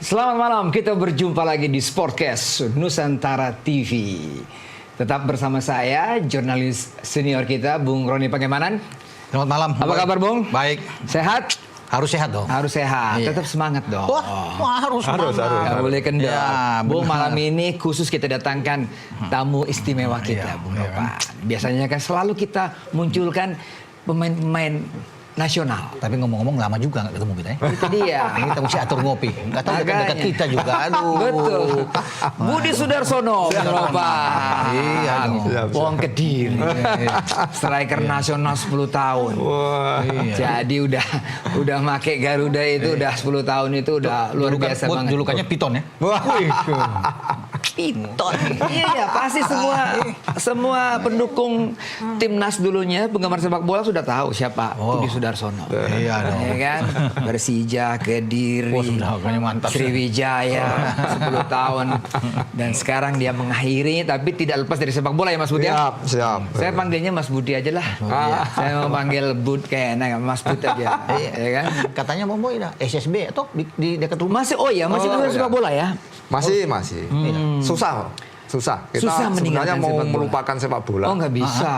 Selamat malam, kita berjumpa lagi di Sportcast Nusantara TV. Tetap bersama saya, jurnalis senior kita, Bung Roni Pangemanan. Selamat malam. Apa kabar, Bung? Baik. Sehat? Harus sehat dong. Harus sehat, Iya. Tetap semangat dong. Wah, harus. Gak boleh kendor. Ya, Bung, benar. malam ini khusus kita datangkan tamu istimewa kita, Bung Ropan. Biasanya kan selalu kita munculkan pemain-pemain nasional. Tapi ngomong-ngomong lama juga nggak ketemu kita ya. Itu dia. Ini kita mesti atur ngopi. Nggak tahu dekat-dekat Makanya. kita juga. Aduh. Betul. Budi Sudarsono, Bung Ropan. Iya dong. Wong Kediri. Striker nasional 10 tahun. Iya. Jadi udah make Garuda itu udah 10 tahun itu udah luar biasa banget. Julukannya Piton ya. Piton. Iya, pasti semua pendukung timnas dulunya, penggemar sepak bola sudah tahu siapa Budi Sudarsono. Iya dong. Ya kan? Persija, Kediri, Wah, sudah kayaknya mantap. Sriwijaya 10 tahun. Dan sekarang dia mengakhiri tapi tidak lepas dari sepak bola ya Mas Budi ya. Siap. Saya panggilnya Mas Budi aja lah. Saya mau panggil Bud kayak enak, Mas Bud aja. Ya kan? Katanya mau dah SSB atau di dekat rumah. Masih masih Oh, main iya. sepak bola ya? Masih. Susah. Kita Susah sebenarnya meninggalkan mau sepak bola. melupakan sepak bola. Oh, nggak bisa.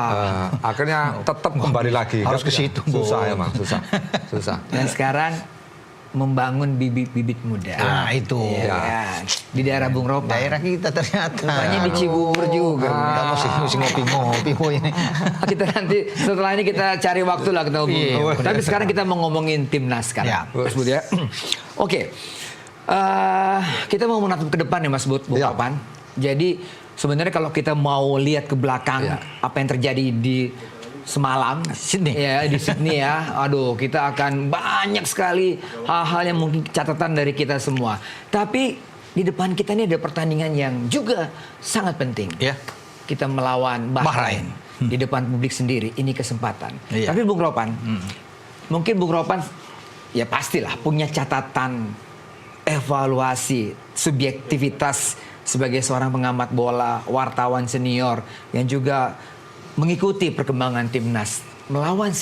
Akhirnya tetap kembali lagi. harus Kan ke situ, Susah Bung. emang, susah. Dan sekarang membangun bibit-bibit muda. Nah, itu. Iya kan? Di daerah Bung Ropa. Daerah kita ternyata. Rupanya di Cibubur juga. Kita mesti ngopi ini. Kita nanti setelah ini kita cari waktu lah ketemu Bung Iya, Ropa. Tapi sekarang kita mau ngomongin timnas sekarang. Ya. Mas Bud ya. Oke. Kita mau menatap ke depan ya Mas Bud, Bung Ya. Ropan. Jadi sebenarnya kalau kita mau lihat ke belakang apa yang terjadi di semalam Sydney. ya di Sydney ya, aduh kita akan banyak sekali hal-hal yang mungkin catatan dari kita semua. Tapi di depan kita ini ada pertandingan yang juga sangat penting. Ya. Kita melawan Bahrain. Di depan publik sendiri, ini kesempatan. Iya. Tapi Bung Ropan, mungkin Bung Ropan ya pastilah punya catatan evaluasi subjektivitas sebagai seorang pengamat bola, wartawan senior yang juga mengikuti perkembangan timnas melawan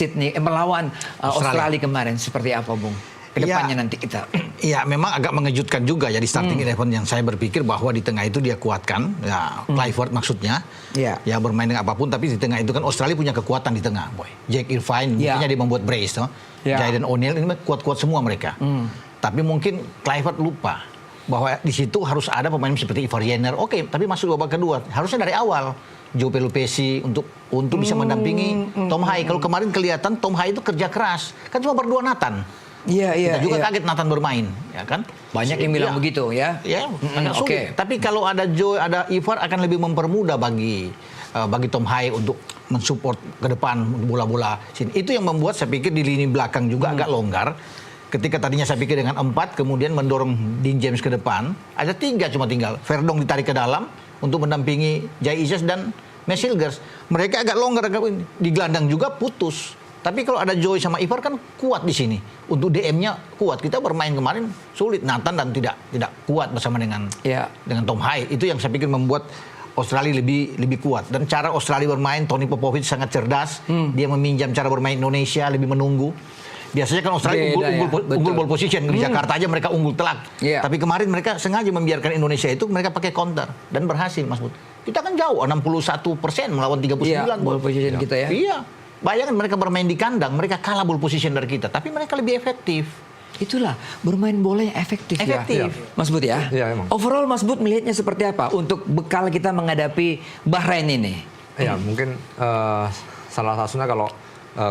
Australia kemarin seperti apa, Bung? Kedepannya nanti kita. Iya, memang agak mengejutkan juga ya di starting 11 yang saya berpikir bahwa di tengah itu dia kuatkan, ya Clifford maksudnya, Iya. ya bermain dengan apapun, tapi di tengah itu kan Australia punya kekuatan di tengah, boy. Jack Irvine, Iya. mungkinnya dia membuat brace, no? Iya. Jayden O'Neal ini kuat-kuat semua mereka. Tapi mungkin Clifford lupa bahwa di situ harus ada pemain seperti Ivar Jenner. Oke, tapi masuk babak kedua harusnya dari awal. Joe Pelupesi untuk bisa mendampingi Tom Hai. Kalau kemarin kelihatan Tom Hai itu kerja keras, kan cuma berdua Nathan. Iya, Kita juga kaget Nathan bermain, ya kan? Banyak yang bilang Ya. begitu ya. Ya, agak oke. sulit. Tapi kalau ada Joe, ada Ivar akan lebih mempermudah bagi Tom Hai untuk mensupport ke depan bola-bola sini. Itu yang membuat saya pikir di lini belakang juga agak longgar. Ketika tadinya saya pikir dengan 4, kemudian mendorong Dean James ke depan, ada 3 cuma tinggal. Verdong ditarik ke dalam untuk mendampingi Jai Isis dan Mesilgers. Mereka agak longgar, di gelandang juga putus. Tapi kalau ada Joy sama Ivar kan kuat di sini. Untuk DM-nya kuat. Kita bermain kemarin sulit Nathan dan tidak kuat bersama dengan Tom Hai. Itu yang saya pikir membuat Australia lebih kuat. Dan cara Australia bermain, Tony Popovic sangat cerdas. Dia meminjam cara bermain Indonesia, lebih menunggu. Biasanya kan Australia unggul ball position. Di Jakarta aja mereka unggul telak. Tapi kemarin mereka sengaja membiarkan Indonesia itu mereka pakai counter. Dan berhasil, Mas Bud. Kita kan jauh, 61% melawan 39. Iya, ball position kita ya. Iya. Bayangkan mereka bermain di kandang, mereka kalah ball position dari kita. Tapi mereka lebih efektif. Itulah bermain bola yang efektif. Efektif. Ya. Mas Bud ya. Iya, emang. Overall Mas Bud melihatnya seperti apa untuk bekal kita menghadapi Bahrain ini? Ya, mungkin salah satunya kalau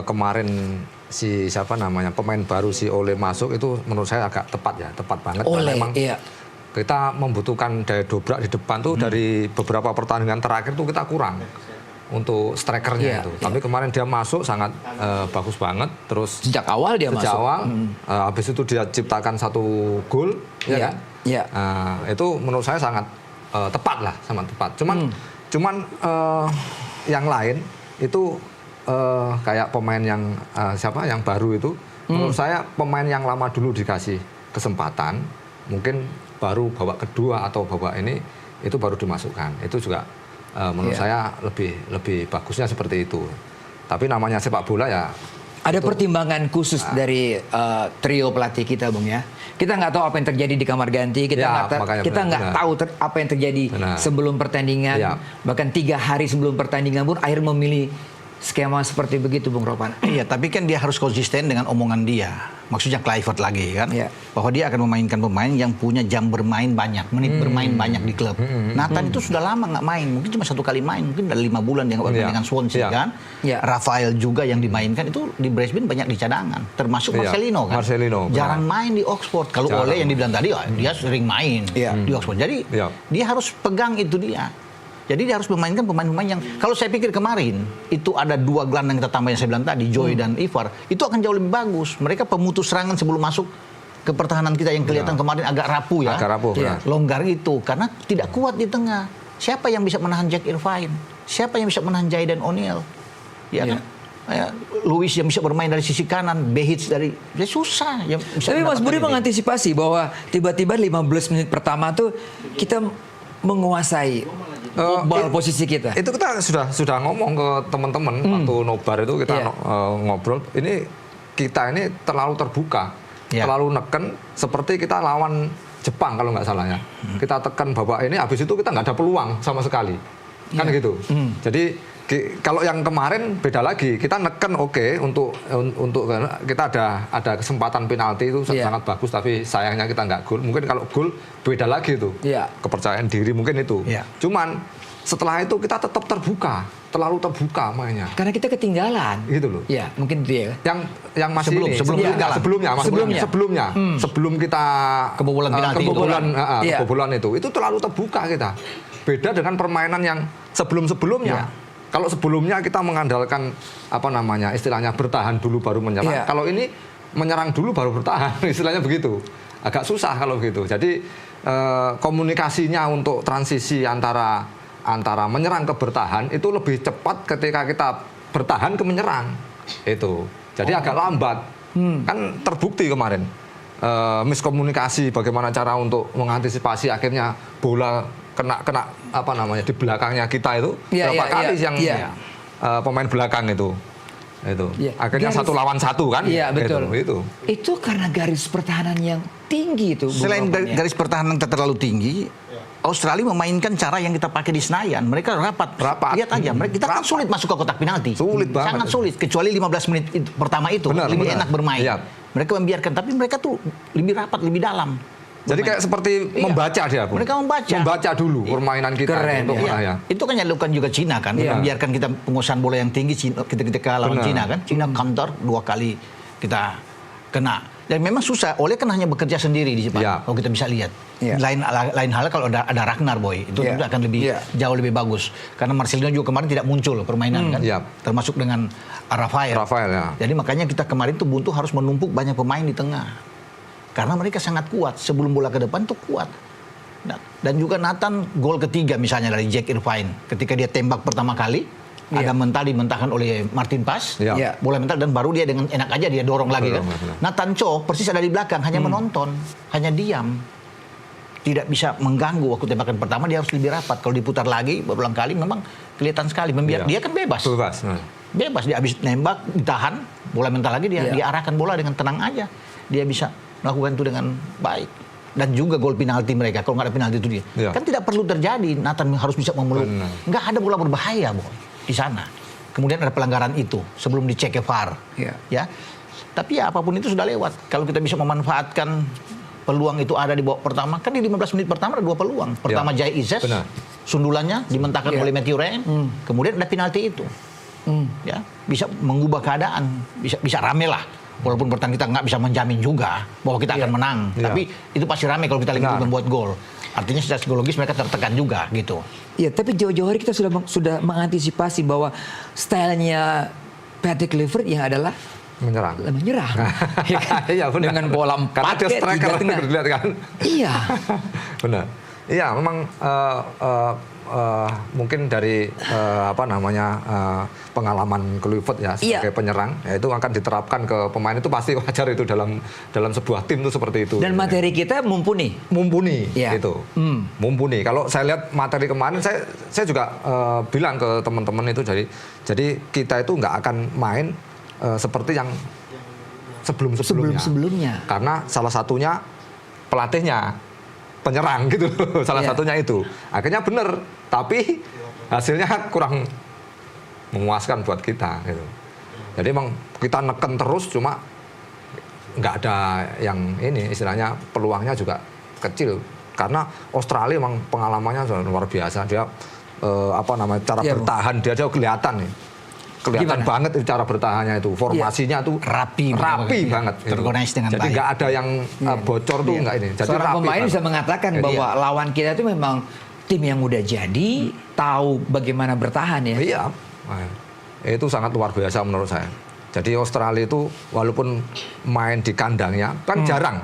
kemarin pemain baru si Ole masuk itu menurut saya agak tepat banget. Ole, karena memang iya. kita membutuhkan daya dobrak di depan tuh dari beberapa pertandingan terakhir tuh kita kurang untuk strikernya itu. Tapi kemarin dia masuk sangat bagus banget. Terus Sejak awal dia masuk. Habis itu dia ciptakan 1 gol, ya kan? Iya. Itu menurut saya sangat tepat. Cuman yang lain itu kayak pemain yang yang baru itu, menurut saya pemain yang lama dulu dikasih kesempatan, mungkin baru babak kedua atau babak ini itu baru dimasukkan. Itu juga menurut saya lebih bagusnya seperti itu. Tapi namanya sepak bola ya Ada pertimbangan khusus dari trio pelatih kita, Bung ya. Kita nggak tahu apa yang terjadi di kamar ganti. Kita Ya, nggak makanya kita benar, nggak benar. tahu apa yang terjadi Benar. sebelum pertandingan. Ya. Bahkan 3 hari sebelum pertandingan pun akhirnya memilih skema seperti begitu, Bung Ropan. Iya, tapi kan dia harus konsisten dengan omongan dia. Maksudnya Kluivert lagi kan, Iya. bahwa dia akan memainkan pemain yang punya jam bermain banyak, menit bermain banyak di klub. Nathan itu sudah lama nggak main, mungkin cuma 1 kali main, mungkin dari 5 bulan dia nggak bermain Iya. dengan Swansea Iya. kan. Iya. Rafael juga yang dimainkan itu di Brisbane banyak di cadangan, termasuk Iya. Marcelino kan. Marcelino, benar. jarang main di Oxford. Kalau Jarang. Ole yang dibilang tadi, dia sering main Iya. di Oxford. Jadi Iya. dia harus pegang itu dia. Jadi dia harus memainkan pemain-pemain yang, kalau saya pikir kemarin itu ada 2 gelandang kita tambah yang saya bilang tadi, Joy dan Ivar, itu akan jauh lebih bagus. Mereka pemutus serangan sebelum masuk ke pertahanan kita yang kelihatan kemarin agak rapuh ya. Agak rapuh, Iya. benar. Longgar itu karena tidak kuat di tengah. Siapa yang bisa menahan Jack Irvine? Siapa yang bisa menahan Jayden O'Neil? Ya kan? Ya, Luis yang bisa bermain dari sisi kanan, Behich dari, ya susah. Yang bisa Tapi Mas mendapatkan Budi ini. mengantisipasi bahwa tiba-tiba 15 menit pertama tuh kita menguasai bal posisi kita. Itu kita sudah ngomong ke teman-teman waktu nobar itu kita Iya. ngobrol. Ini kita ini terlalu terbuka, Iya. terlalu neken seperti kita lawan Jepang kalau nggak salah ya. Kita tekan babak ini, habis itu kita nggak ada peluang sama sekali, kan gitu. Jadi kalau yang kemarin beda lagi, kita neken oke, untuk kita ada kesempatan penalti itu Iya. sangat bagus, tapi sayangnya kita nggak gol. Mungkin kalau gol beda lagi itu, Iya. kepercayaan diri mungkin itu. Iya. Cuman setelah itu kita tetap terbuka, terlalu terbuka mainnya, Karena kita ketinggalan. gitu loh. Ya, mungkin itu ya. Yang masih Sebelum- ini, sebelum sebelumnya, ketinggalan. sebelumnya, maksudnya Sebelumnya. sebelumnya, sebelum kita Kebobolan penalti itu. Iya. kebobolan itu terlalu terbuka kita. Beda dengan permainan yang sebelum-sebelumnya. Iya. Kalau sebelumnya kita mengandalkan istilahnya bertahan dulu baru menyerang. Iya. Kalau ini menyerang dulu baru bertahan, istilahnya begitu. Agak susah kalau begitu. Jadi komunikasinya untuk transisi antara menyerang ke bertahan itu lebih cepat ketika kita bertahan ke menyerang. Itu. Jadi agak lambat. Kan terbukti kemarin. Miskomunikasi bagaimana cara untuk mengantisipasi, akhirnya bola kena di belakangnya kita itu Iya, berapa iya, kali iya, yang iya. pemain belakang itu Iya. akhirnya Garis- 1 lawan 1 kan. Iya, betul. Itu Itu karena garis pertahanan yang tinggi itu. Bung Selain Ropan, ya. garis pertahanan kita terlalu tinggi, Australia memainkan cara yang kita pakai di Senayan. Mereka rapat. Rapat. Lihat aja, kita kan Rapat. sulit masuk ke kotak penalti. Sulit banget. Sangat sulit, kecuali 15 menit pertama itu Benar, lebih benar. enak bermain. Iya. Mereka membiarkan, tapi mereka tuh lebih rapat, lebih dalam. jadi kayak seperti Iya. membaca dia, Bung. Mereka membaca. dulu permainan kita Keren, untuk Iya. ya. Itu kan yang dilakukan juga Cina kan, Iya. membiarkan kita penguasaan bola yang tinggi ketika lawan Benar. Cina kan. Cina counter 2 kali kita kena. Dan memang susah, Ole kan hanya bekerja sendiri di Jepang. Iya. Kalau kita bisa lihat. Iya. Lain hal kalau ada Ragnar Boy, itu Iya. tentu akan lebih Iya. jauh lebih bagus. Karena Marcelino juga kemarin tidak muncul permainan kan. Iya. Termasuk dengan Rafael. Rafael, ya. Jadi makanya kita kemarin tuh buntu harus menumpuk banyak pemain di tengah. Karena mereka sangat kuat, sebelum bola ke depan tuh kuat. Dan juga Nathan gol ketiga misalnya dari Jack Irvine, ketika dia tembak pertama kali, Iya. ada mental dimentahkan oleh Martin Pas, Iya. Iya. bola mental, dan baru dia dengan enak aja dia dorong lagi kan. Benar. Nathan Cho persis ada di belakang, hanya menonton, hanya diam. Tidak bisa mengganggu waktu tembakan pertama, dia harus lebih rapat. Kalau diputar lagi berulang kali memang kelihatan sekali. Iya. Dia kan bebas. Bebas. Nah. Bebas, dia habis nembak, ditahan, bola mental lagi, dia Iya. arahkan bola dengan tenang aja. Dia bisa melakukan itu dengan baik. Dan juga gol penalti mereka, kalau nggak ada penalti itu dia. Iya. Kan tidak perlu terjadi, Nathan harus bisa memeluk. Benar. Nggak ada bola berbahaya, Boy, di sana. Kemudian ada pelanggaran itu, sebelum dicek ke VAR. Iya. Ya. Tapi ya apapun itu sudah lewat. Kalau kita bisa memanfaatkan peluang itu ada di babak pertama, kan di 15 menit pertama ada 2 peluang. Pertama Ya. Jai Izzes, Benar. sundulannya dimentahkan Ya. oleh Matthew Ryan. Kemudian ada penalti itu. Ya, bisa mengubah keadaan, bisa rame lah. Walaupun pertandingan kita nggak bisa menjamin juga bahwa kita akan menang, Ya. tapi itu pasti rame kalau kita lagi Nah. membuat gol. Artinya secara psikologis mereka tertekan juga gitu. Iya, tapi jauh-jauh hari kita sudah mengantisipasi bahwa stylenya Patrick Kluivert yang adalah Menyerang. menyerang. Ya kan? Iya, benar. Dengan bola Karena 4 dia striker, dilihat kan. Iya. Benar. Iya, memang mungkin dari pengalaman Kluivert ya sebagai Iya. penyerang, ya itu akan diterapkan ke pemain, itu pasti wajar itu dalam sebuah tim itu seperti itu. Dan materi kita mumpuni. Mumpuni Iya. gitu. Mumpuni. Kalau saya lihat materi kemarin, saya juga bilang ke teman-teman itu, jadi kita itu nggak akan main seperti yang sebelum-sebelumnya. Sebelum-sebelumnya. Karena salah satunya pelatihnya penyerang gitu loh. Salah Iya. satunya itu. Akhirnya benar, tapi hasilnya kurang memuaskan buat kita gitu. Jadi emang kita neken terus, cuma nggak ada yang ini, istilahnya peluangnya juga kecil. Karena Australia emang pengalamannya sudah luar biasa. Dia cara Iya, bertahan dia kelihatan nih. Kelihatan Gimana? banget itu cara bertahannya itu. Formasinya tuh Rapi banget. Gitu. Terorganize dengan Jadi baik. nggak ada yang bocor tuh nggak ini. Jadi Seorang rapi pemain banget. bisa mengatakan Jadi, bahwa lawan kita itu memang tim yang udah jadi, tahu bagaimana bertahan ya. Iya. Nah, itu sangat luar biasa menurut saya. Jadi Australia itu walaupun main di kandangnya kan jarang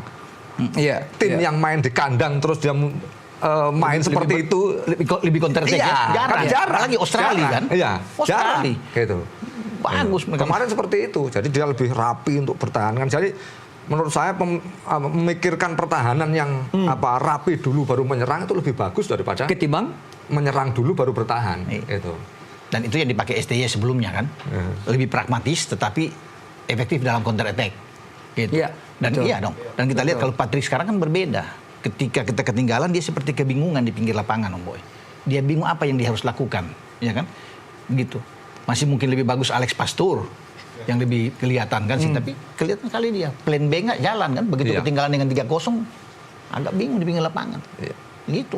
Iya. tim iya. yang main di kandang terus dia main seperti itu. lebih counter attack Iya, ya. Jarang. kan jarang. Apalagi Australia Jarang. kan. Iya, jarang. Australia. Gitu. Bagus mereka. Kemarin seperti itu. Jadi dia lebih rapi untuk bertahan kan. Jadi menurut saya memikirkan pertahanan yang rapi dulu baru menyerang itu lebih bagus daripada Ketimbang menyerang dulu baru bertahan. Iya. Itu. Dan itu yang dipakai STY sebelumnya kan. Lebih pragmatis tetapi efektif dalam counter attack. Gitu. Iya, Dan betul. iya dong. Dan kita lihat kalau Patrick sekarang kan berbeda. Ketika kita ketinggalan dia seperti kebingungan di pinggir lapangan, Om Boy. Dia bingung apa yang dia harus lakukan, ya kan? Gitu. Masih mungkin lebih bagus Alex Pastur yang lebih kelihatan kan sih, tapi kelihatan kali dia plan B nggak jalan kan, begitu Iya. ketinggalan dengan 3-0 agak bingung di pinggir lapangan. Iya. Gitu.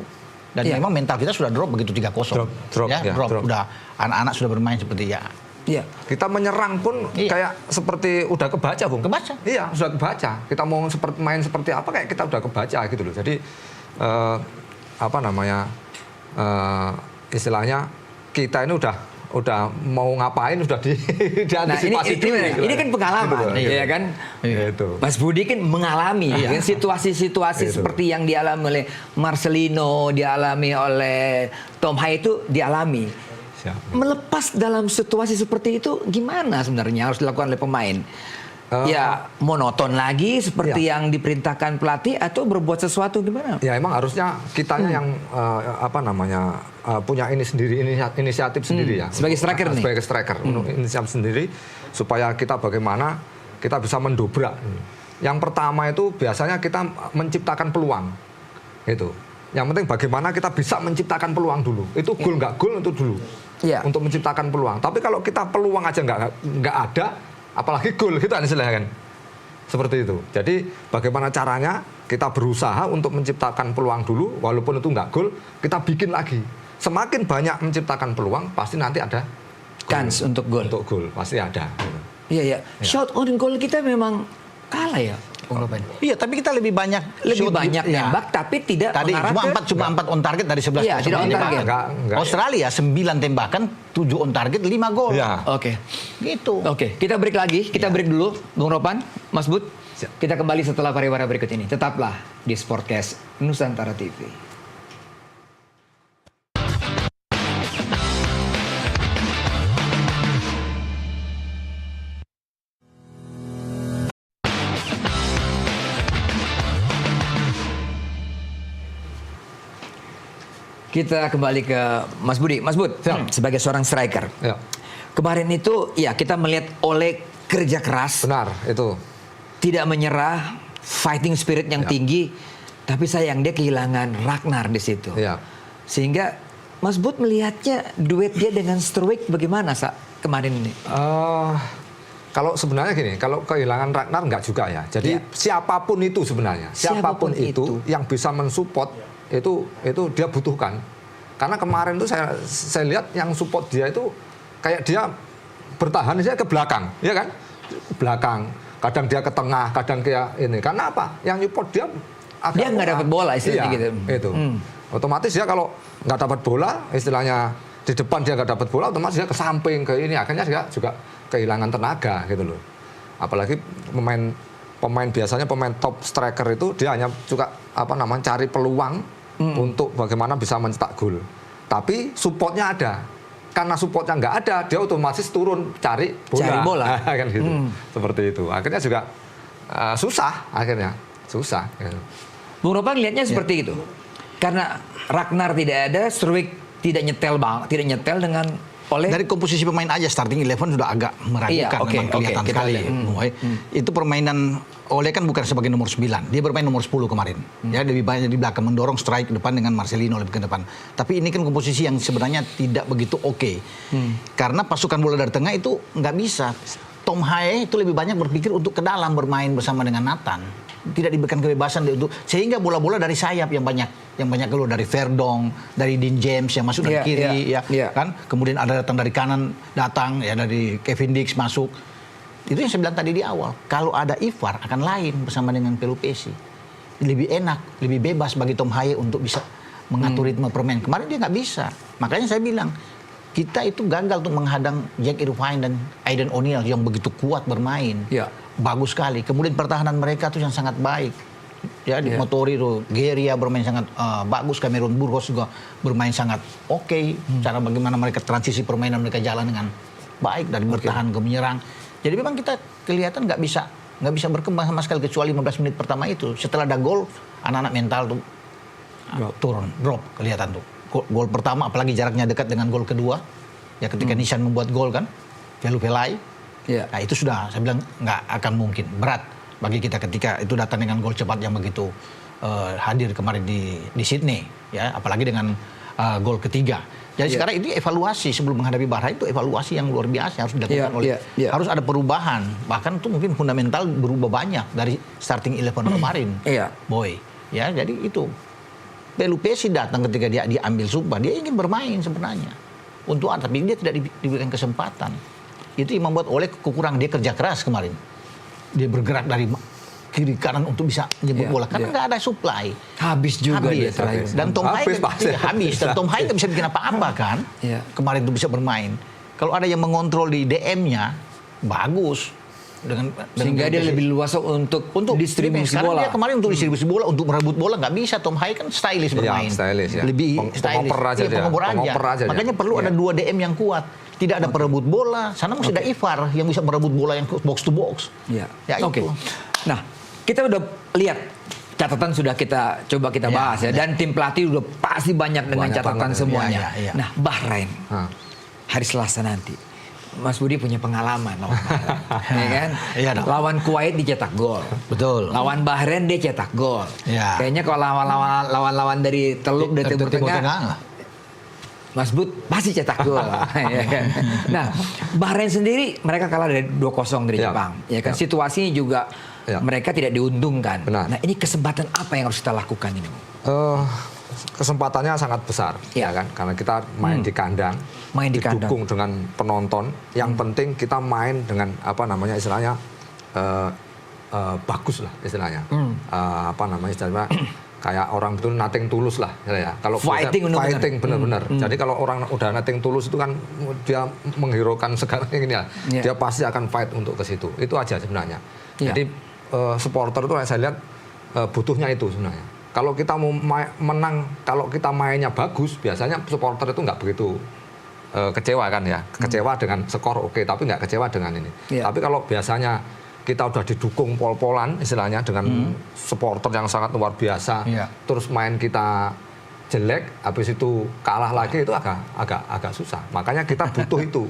Dan Iya. memang mental kita sudah drop begitu 3-0. Drop, Ya, ya, drop. Udah anak-anak sudah bermain seperti ya. Iya. Kita menyerang pun Iya. kayak seperti udah kebaca, Bung. Kebaca. Iya, sudah kebaca. Kita mau main seperti apa kayak kita udah kebaca gitu loh. Jadi istilahnya kita ini udah mau ngapain udah diantisipasi dulu. Gitu ini loh. kan pengalaman, Gitu loh. ya kan? Gitu. Mas Budi kan mengalami kan, situasi-situasi Gitu. seperti yang dialami oleh Marcelino, dialami oleh Tom Hai itu dialami. Siap. Melepas dalam situasi seperti itu gimana sebenarnya harus dilakukan oleh pemain? Ya monoton lagi seperti yang diperintahkan pelatih atau berbuat sesuatu gimana? Ya emang harusnya kitanya yang punya inisiatif sendiri ya. Sebagai striker nih? Sebagai striker, inisiatif sendiri supaya kita bagaimana kita bisa mendobrak. Yang pertama itu biasanya kita menciptakan peluang. Itu. Yang penting bagaimana kita bisa menciptakan peluang dulu. Itu gol nggak gol itu dulu. Iya. Untuk menciptakan peluang. Tapi kalau kita peluang aja nggak ada, apalagi gol gitu kan istilahnya kan. Seperti itu. Jadi bagaimana caranya kita berusaha untuk menciptakan peluang dulu, walaupun itu nggak gol, kita bikin lagi. Semakin banyak menciptakan peluang, pasti nanti ada Kans untuk gol. Untuk gol pasti ada. Iya ya. Shot on goal kita memang kalah ya, Bung Ropan. Iya, tapi kita lebih banyak Lebih shoot, banyak ya. nembak tapi tidak Tadi mengarah cuma 4 on target dari 11 Iya, tidak on tembakan. target. Enggak. Australia 9 tembakan, 7 on target, 5 gol. Ya. Oke. Gitu. Oke, kita break lagi. Kita break dulu, Bung Ropan, Mas Bud. Siap. Kita kembali setelah pariwara berikut ini. Tetaplah di Sportcast Nusantara TV. Kita kembali ke Mas Budi. Mas Bud, sebagai seorang striker. Ya. Kemarin itu ya kita melihat oleh kerja keras, Benar, itu. tidak menyerah, fighting spirit yang Ya. tinggi, tapi sayang dia kehilangan Ragnar di situ. Ya. Sehingga Mas Bud melihatnya duet dia dengan Struijk bagaimana kemarin ini? Kalau sebenarnya gini, kalau kehilangan Ragnar enggak juga ya. Jadi Ya. siapapun itu sebenarnya, siapapun itu yang bisa mensupport itu dia butuhkan. Karena kemarin tuh saya lihat yang support dia itu kayak dia bertahan saya ke belakang, ya kan? Belakang. Kadang dia ke tengah, kadang kayak ini. Karena apa? Yang support dia agak Dia nggak kurang. dapat bola istilahnya Iya, gitu. Itu. Otomatis dia kalau nggak dapat bola, istilahnya di depan dia nggak dapat bola, otomatis dia ke samping ke ini. Akhirnya dia juga kehilangan tenaga gitu loh. Apalagi pemain biasanya pemain top striker itu dia hanya juga cari peluang untuk bagaimana bisa mencetak gol. Tapi supportnya ada. Karena supportnya nggak ada, dia otomatis turun cari bola. Cari bola. Kan gitu. Seperti itu. Akhirnya juga susah akhirnya. Susah. Gitu. Bung Ropan lihatnya seperti itu. Karena Ragnar tidak ada, Struijk tidak nyetel dengan oleh dari komposisi pemain aja starting 11 sudah agak meragukan, Oke, memang kelihatan kita sekali. lihat. Bung Boy. Itu permainan Ole kan bukan sebagai nomor 9, dia bermain nomor 10 kemarin. Ya lebih banyak di belakang mendorong strike ke depan dengan Marcelino lebih ke depan. Tapi ini kan komposisi yang sebenarnya tidak begitu oke. Karena pasukan bola dari tengah itu nggak bisa. Tom Haye itu lebih banyak berpikir untuk ke dalam bermain bersama dengan Nathan. Tidak diberikan kebebasan untuk sehingga bola-bola dari sayap yang banyak keluar dari Verdong, dari Dean James yang masuk dari kiri kan. Kemudian ada datang dari kanan ya dari Kevin Dix masuk. Itu yang saya bilang tadi di awal. Kalau ada Ivar akan lain bersama dengan Pelupesi. Lebih enak, lebih bebas bagi Tom Haye untuk bisa mengatur ritme permain. Kemarin dia nggak bisa. Makanya saya bilang kita itu gagal untuk menghadang Jack Irvine dan Aiden O'Neil yang begitu kuat bermain. Ya. Bagus sekali. Kemudian pertahanan mereka tuh yang sangat baik. Ya di Motori itu Geria bermain sangat bagus, Cameron Burgos juga bermain sangat oke. Cara bagaimana mereka transisi permainan mereka jalan dengan baik dari bertahan ke menyerang. Jadi memang kita kelihatan nggak bisa berkembang sama sekali kecuali 15 menit pertama itu. Setelah ada gol, anak-anak mental tuh drop kelihatan tuh. Gol pertama apalagi jaraknya dekat dengan gol kedua. Ya ketika Nishan membuat gol kan, Velu Velay. Nah, itu sudah saya bilang nggak akan mungkin, berat bagi kita ketika itu datang dengan gol cepat yang begitu hadir kemarin di Sydney, ya apalagi dengan gol ketiga. Jadi sekarang ini evaluasi sebelum menghadapi Bahrain itu evaluasi yang luar biasa harus dilakukan harus ada perubahan, bahkan itu mungkin fundamental berubah banyak dari starting 11 kemarin. Boy, ya jadi itu Pelupesi datang ketika dia diambil sumpah, dia ingin bermain sebenarnya untuk tapi dia tidak diberikan kesempatan. Itu yang membuat Ole kekurangan, dia kerja keras kemarin. Dia bergerak dari kiri kanan untuk bisa menyebut bola karena nggak ada supply. Habis juga dia terakhir. Dan Tom Haye habis dan Tom Haye nggak bisa bikin apa-apa kan. Kemarin itu bisa bermain. Kalau ada yang mengontrol di DM-nya bagus sehingga dia lebih luas untuk distribusi bola. Dia kemarin untuk distribusi bola, untuk merebut bola nggak bisa. Tom Haye kan stylish bermain. Lebih stylish. Pengoper aja. Makanya perlu ada 2 DM yang kuat. Tidak ada perebut bola, sana mesti ada Ivar yang bisa merebut bola yang box to box. Ya itu. Nah, kita udah lihat catatan sudah kita bahas ya. Dan tim pelatih udah pasti banyak dengan catatan semuanya. Nah, Bahrain hari Selasa nanti. Mas Budi punya pengalaman lawan Bahrain, ya kan? Lawan Kuwait dicetak gol. Betul. Lawan Bahrain dia cetak gol. Kayaknya kalau lawan dari Teluk dari Timur Tengah. Mas Bud pasti cetak gol. Ya kan? Nah, Bahrain sendiri mereka kalah dari 2-0 dari Jepang. Ya kan? Situasinya juga mereka tidak diuntungkan. Nah, ini kesempatan apa yang harus kita lakukan ini? Kesempatannya sangat besar, ya kan? Karena kita main di kandang, didukung dengan penonton. Yang penting kita main dengan istilahnya bagus lah istilahnya. Istilahnya kayak orang betul nothing tulus lah ya. Kalau fighting benar-benar. Jadi kalau orang udah nothing tulus itu kan dia menghiraukan segala ini ya. Dia pasti akan fight untuk ke situ. Itu aja sebenarnya. Jadi supporter itu saya lihat butuhnya itu sebenarnya. Kalau kita mau menang, kalau kita mainnya bagus, biasanya supporter itu nggak begitu kecewa kan ya. Kecewa dengan skor oke, tapi nggak kecewa dengan ini. Tapi kalau biasanya kita udah didukung pol-polan istilahnya dengan supporter yang sangat luar biasa, terus main kita jelek, habis itu kalah lagi, itu agak susah. Makanya kita butuh itu,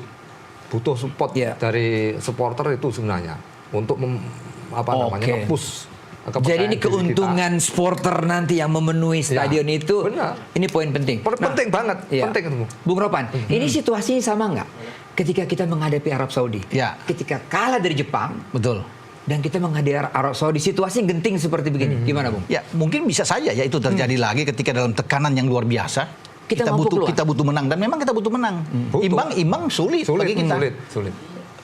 butuh support dari supporter itu sebenarnya untuk nge-push. Jadi ini keuntungan supporter nanti yang memenuhi stadion itu, ini poin penting. Penting banget, penting. Bung Ropan, ini situasinya sama nggak? Ketika kita menghadapi Arab Saudi, ketika kalah dari Jepang, betul, dan kita menghadapi Arab Saudi, situasi genting seperti begini, gimana Bung? Ya mungkin bisa saja ya itu terjadi lagi ketika dalam tekanan yang luar biasa. Kita butuh menang dan memang kita butuh menang. Imbang sulit bagi kita.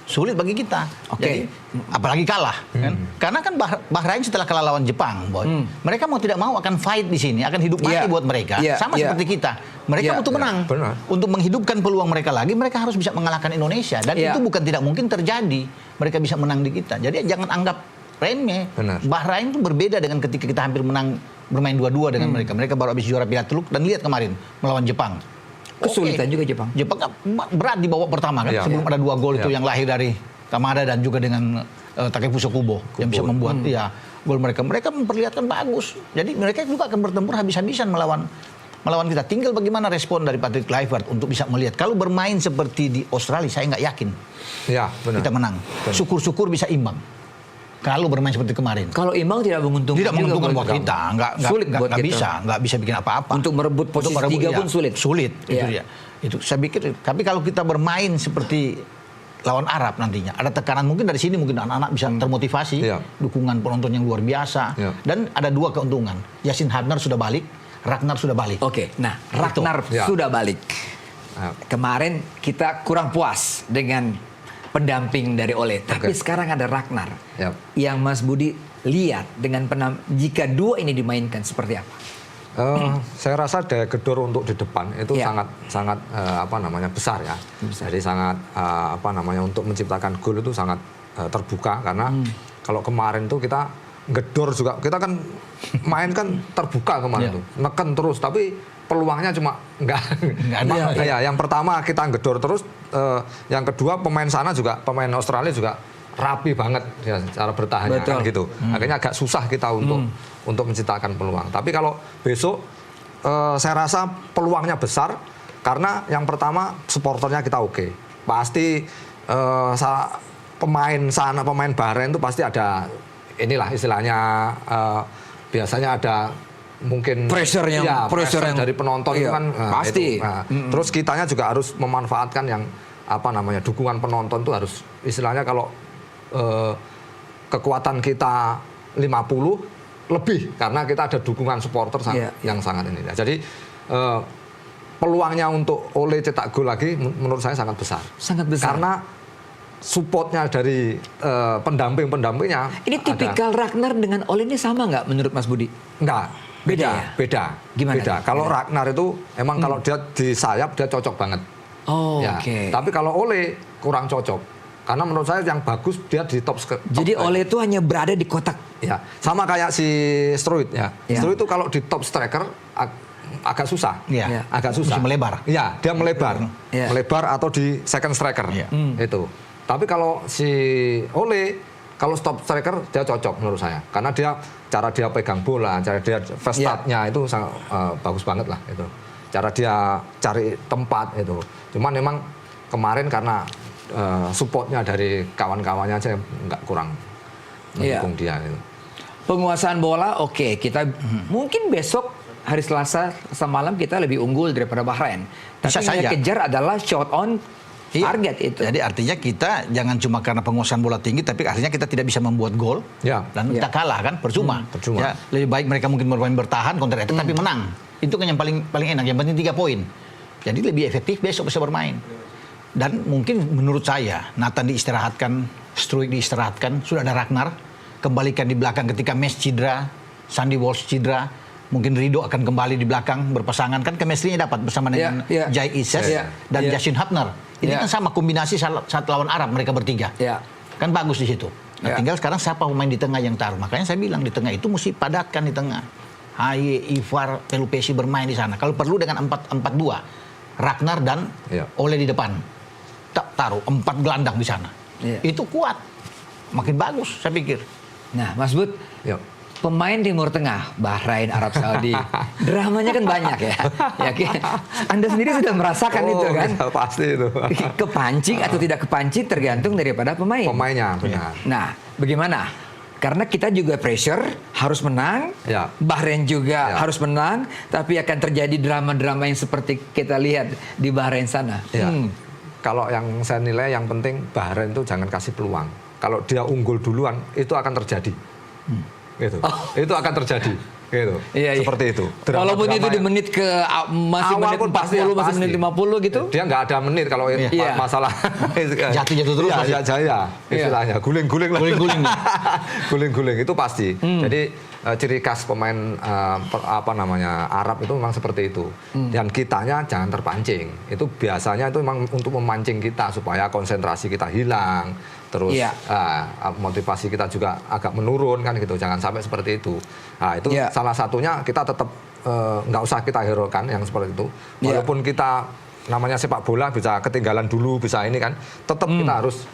Sulit bagi kita. Jadi, apalagi kalah. Kan? Karena kan Bahrain setelah kalah lawan Jepang, mereka mau tidak mau akan fight di sini, akan hidup mati buat mereka. Sama seperti kita. Mereka butuh menang. Untuk menghidupkan peluang mereka lagi, mereka harus bisa mengalahkan Indonesia. Dan itu bukan tidak mungkin terjadi. Mereka bisa menang di kita. Jadi jangan anggap remeh. Bahrain itu berbeda dengan ketika kita hampir menang bermain 2-2 dengan mereka. Mereka baru habis juara Piala Teluk dan lihat kemarin melawan Jepang. Kesulitan juga Jepang. Jepang berat di babak pertama kan, sebelum ada 2 gol itu yang lahir dari Kamada dan juga dengan Takefusa Kubo yang bisa membuat gol mereka. Mereka memperlihatkan bagus. Jadi mereka juga akan bertempur habis-habisan melawan melawan kita. Tinggal bagaimana respon dari Patrick Kluivert untuk bisa melihat. Kalau bermain seperti di Australia, saya nggak yakin Ya, benar. kita menang. Syukur-syukur bisa imbang. Kalau bermain seperti kemarin. Kalau imbang tidak menguntungkan. Tidak menguntungkan juga buat kita, Sulit buat kita. nggak bisa bikin apa-apa. Untuk merebut posisi 3 pun sulit. Sulit, itu Iya. dia. Itu saya pikir. Tapi kalau kita bermain seperti lawan Arab nantinya, ada tekanan mungkin dari sini, mungkin anak-anak bisa termotivasi, Iya. dukungan penonton yang luar biasa, Iya. dan ada 2 keuntungan. Yasin Hadnar sudah balik, Ragnar sudah balik. Oke, nah Ragnar Ya. sudah balik. Ya. Kemarin kita kurang puas dengan pendamping dari Ole, tapi Oke. sekarang ada Ragnar. Ya. Yang Mas Budi lihat dengan jika 2 ini dimainkan seperti apa? Saya rasa daya gedor untuk di depan itu Ya. sangat apa namanya besar ya. Jadi sangat apa namanya untuk menciptakan gol itu sangat terbuka karena kalau kemarin tuh kita gedor juga, kita kan main kan terbuka kemarin Ya. tuh, neken terus tapi peluangnya cuma nggak ada. Ya, yang pertama kita gedor terus, yang kedua pemain sana juga, pemain Australia juga rapi banget ya cara bertahannya kan Betul. gitu. Akhirnya agak susah kita untuk menciptakan peluang. Tapi kalau besok saya rasa peluangnya besar karena yang pertama supporternya kita oke. Pasti pemain sana, pemain Bahrain itu pasti ada inilah istilahnya biasanya ada mungkin Pressure yang- ya, pressure yang- dari penonton itu iya, kan pasti. itu. Nah, terus kitanya juga harus memanfaatkan yang apa namanya dukungan penonton itu harus istilahnya kalau kekuatan kita 50 lebih karena kita ada dukungan supporter Iya. yang sangat ini. Jadi peluangnya untuk Ole cetak gol lagi menurut saya sangat besar. Sangat besar. Karena supportnya dari pendamping-pendampingnya Ini tipikal Ragnar dengan Ole ini sama nggak menurut Mas Budi? Enggak. Beda ya? Beda. Gimana Beda. tuh? Kalau Beda. Ragnar itu emang kalau dia di sayap dia cocok banget. Oh, Ya. oke. Tapi kalau Ole kurang cocok. Karena menurut saya yang bagus dia di top. Jadi Ole itu hanya berada di kotak. Ya, sama kayak si Struij ya. Ya. Struij itu kalau di top striker agak susah. Iya. Ya. Agak susah. Bisa melebar. Iya, dia melebar. Ya. Melebar atau di second striker. Iya. Itu. Tapi kalau si Ole kalau top striker dia cocok menurut saya. Karena dia cara dia pegang bola, cara dia first Ya. touch-nya itu sangat bagus banget lah itu. Cara dia cari tempat itu. Cuman memang kemarin karena supportnya dari kawan-kawannya aja nggak kurang Iya. mendukung dia itu. Penguasaan bola, oke. Kita mungkin besok hari Selasa malam kita lebih unggul daripada Bahrain. Tapi Bisa yang saja. kejar adalah shot on Iya. target itu. Jadi artinya kita jangan cuma karena penguasaan bola tinggi, tapi artinya kita tidak bisa membuat gol. Ya. Dan kita kalah kan, percuma. percuma. Ya, lebih baik mereka mungkin bermain bertahan, counter attack, tapi menang. Itu kan yang paling enak, yang penting 3 poin. Jadi lebih efektif besok bisa bermain. Dan mungkin menurut saya, Nathan diistirahatkan, Struijk diistirahatkan, sudah ada Ragnar, kembalikan di belakang ketika Mes cedera, Sandy Walsh cedera, mungkin Rido akan kembali di belakang berpasangan, kan chemistry-nya dapat bersama dengan Iya, iya. Jai Ises Iya, dan iya. Yasin Hadnar. Ini Iya. kan sama kombinasi saat lawan Arab mereka bertiga. Iya. Kan bagus di situ. Nah, Iya. tinggal sekarang siapa pemain di tengah yang taruh. Makanya saya bilang di tengah itu mesti padatkan di tengah. Haye, Ivar, Pelupesi bermain di sana. Kalau perlu dengan 4-4-2. Ragnar dan Iya. Ole di depan. Taruh 4 gelandang di sana. Iya. Itu kuat. Makin bagus saya pikir. Nah, Mas Bud, Yuk. pemain Timur Tengah, Bahrain, Arab Saudi, dramanya kan banyak ya. Anda sendiri sudah merasakan itu kan? ya, pasti itu. Kepancing atau tidak kepancing tergantung daripada pemain. Pemainnya benar. Nah, bagaimana? Karena kita juga pressure, harus menang. Ya. Bahrain juga Ya. harus menang, tapi akan terjadi drama-drama yang seperti kita lihat di Bahrain sana. Ya. Kalau yang saya nilai yang penting Bahrain itu jangan kasih peluang. Kalau dia unggul duluan itu akan terjadi. Gitu. Itu akan terjadi. Gitu. Iya, iya. Seperti itu. Walaupun itu di yang- menit masih Awal menit pun 40, masih menit 50 gitu. Dia nggak ada menit kalau Iya. masalah Jatuh-jatuh terus Iya, pasti. jaya istilahnya. Guling-guling lah. Guling-guling. Guling-guling itu pasti. Jadi ciri khas pemain apa namanya Arab itu memang seperti itu. Dan kitanya jangan terpancing. Itu biasanya itu memang untuk memancing kita supaya konsentrasi kita hilang. Terus Iya. motivasi kita juga agak menurun kan gitu. Jangan sampai seperti itu. Nah, itu Iya. salah satunya kita tetap nggak usah kita herokan yang seperti itu. Iya. Walaupun kita namanya sepak bola bisa ketinggalan dulu, bisa ini kan, tetap kita harus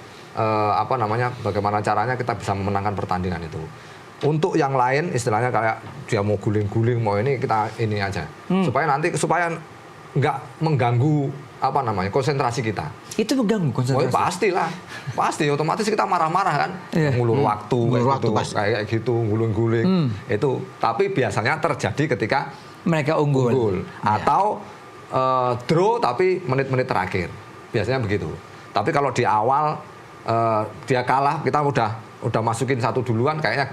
apa namanya bagaimana caranya kita bisa memenangkan pertandingan itu. untuk yang lain istilahnya kayak dia mau guling-guling mau ini kita ini aja. Supaya nggak mengganggu apa namanya konsentrasi kita. Itu mengganggu Oh konsentrasi. pastilah, pasti otomatis kita marah-marah kan, ngulur waktu, kayak gitu, guling-guling itu. Tapi biasanya terjadi ketika Mereka unggul. atau draw tapi menit-menit terakhir, biasanya begitu. Tapi kalau di awal dia kalah, kita udah masukin satu duluan, kayaknya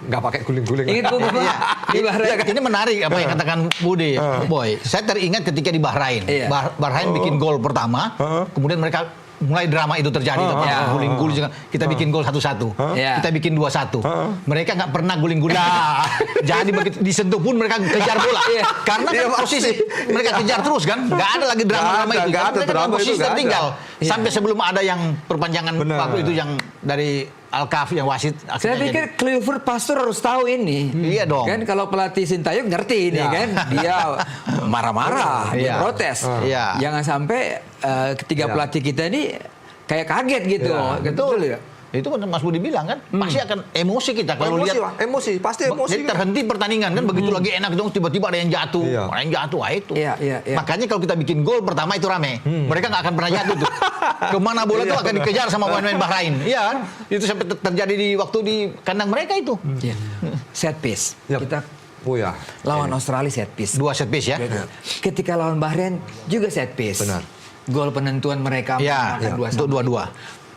nggak pakai guling-guling. Ingat Bung Ropan? Di Bahrain. Ini menarik apa yang katakan Budi, Boy. Saya teringat ketika di Bahrain. Iya. Bahrain bikin gol pertama, kemudian mereka mulai drama itu terjadi. Guling-guling, kita bikin gol 1-1. Kita bikin 2-1. Mereka nggak pernah guling-guling. Jadi begitu disentuh pun mereka kejar bola. Karena kan posisi mereka kejar terus kan. Nggak ada lagi drama-drama itu. Nggak ada Mereka drama posisi itu, nggak tertinggal. ada. Sampai sebelum ada yang perpanjangan Benar. waktu itu yang dari Alkaf yang wasit. Saya pikir Clifford Pastor harus tahu ini. Iya dong. Kan kalau pelatih Sintayong ngerti ini kan. Dia marah-marah, dia Iya. protes. Iya. Jangan sampai ketiga pelatih kita ini kayak kaget gitu. Iya. Betul ya? Itu kan Mas Budi bilang kan, pasti akan emosi kita kalau Emosi, lihat. Pak. Emosi, pasti emosi. Jadi terhenti pertandingan kan, begitu lagi enak dong, tiba-tiba ada yang jatuh, Iya. ada yang jatuh, itu. Iya. Makanya kalau kita bikin gol pertama itu rame, mereka nggak akan pernah jatuh tuh. Kemana bola tuh akan dikejar sama pemain Bahrain. Iya kan? Itu sampai terjadi di waktu di kandang mereka itu. Iya. Set piece. Yap. Kita Oh ya. lawan Australia set piece. 2 set piece ya. Ketika lawan Bahrain juga set piece. Benar. Gol penentuan mereka Iya, menang 2-1. untuk 2-2.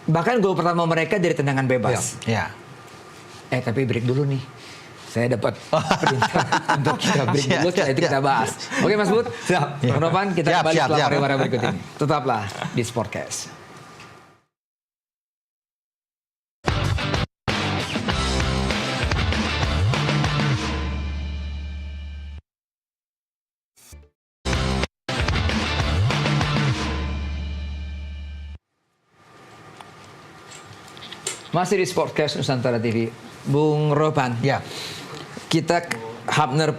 Bahkan gol pertama mereka dari tendangan bebas. Iya. Tapi break dulu nih. Saya dapat perintah untuk kita break Siap, dulu, setelah itu siap. kita bahas. Oke Mas Bud, Siap. Bang Ropan, kita Siap, kembali siap, setelah siap. pariwara berikut ini. Tetaplah di Sportcast. Masih di Sportcast Nusantara TV. Bung Ropan, Ya. kita Hapner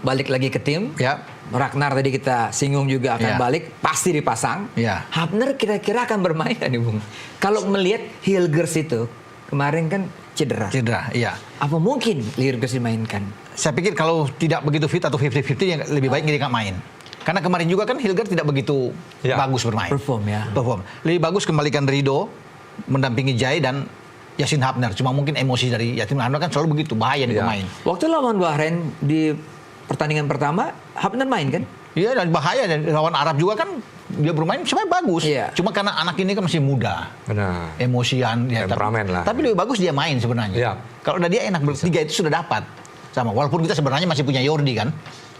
balik lagi ke tim. Ya. Ragnar tadi kita singgung juga akan Ya. balik, pasti dipasang. Ya. Hapner kira-kira akan bermain nggak nih Bung? Kalau melihat Hilgers itu kemarin kan cedera. Cedera, iya. Apa mungkin Hilgers dimainkan? Saya pikir kalau tidak begitu fit atau 50-50 yang lebih baik dia nggak main. Karena kemarin juga kan Hilgers tidak begitu Ya. bagus bermain. Perform ya. Perform. Lebih bagus kembalikan Rido mendampingi Jai dan Yasin Hapner. Cuma mungkin emosi dari Yasin Hapner kan selalu begitu, bahaya di Ya. pemain. Waktu lawan Bahrain di pertandingan pertama, Hapner main kan? Iya, dan bahaya. Dan lawan Arab juga kan dia bermain sebenarnya bagus. Iya. Cuma karena anak ini kan masih muda, Benar. emosian. Temperamen lah. Tapi lebih bagus dia main sebenarnya. Iya. Kalau udah dia enak bertiga itu sudah dapat. Sama. Walaupun kita sebenarnya masih punya Yordi kan.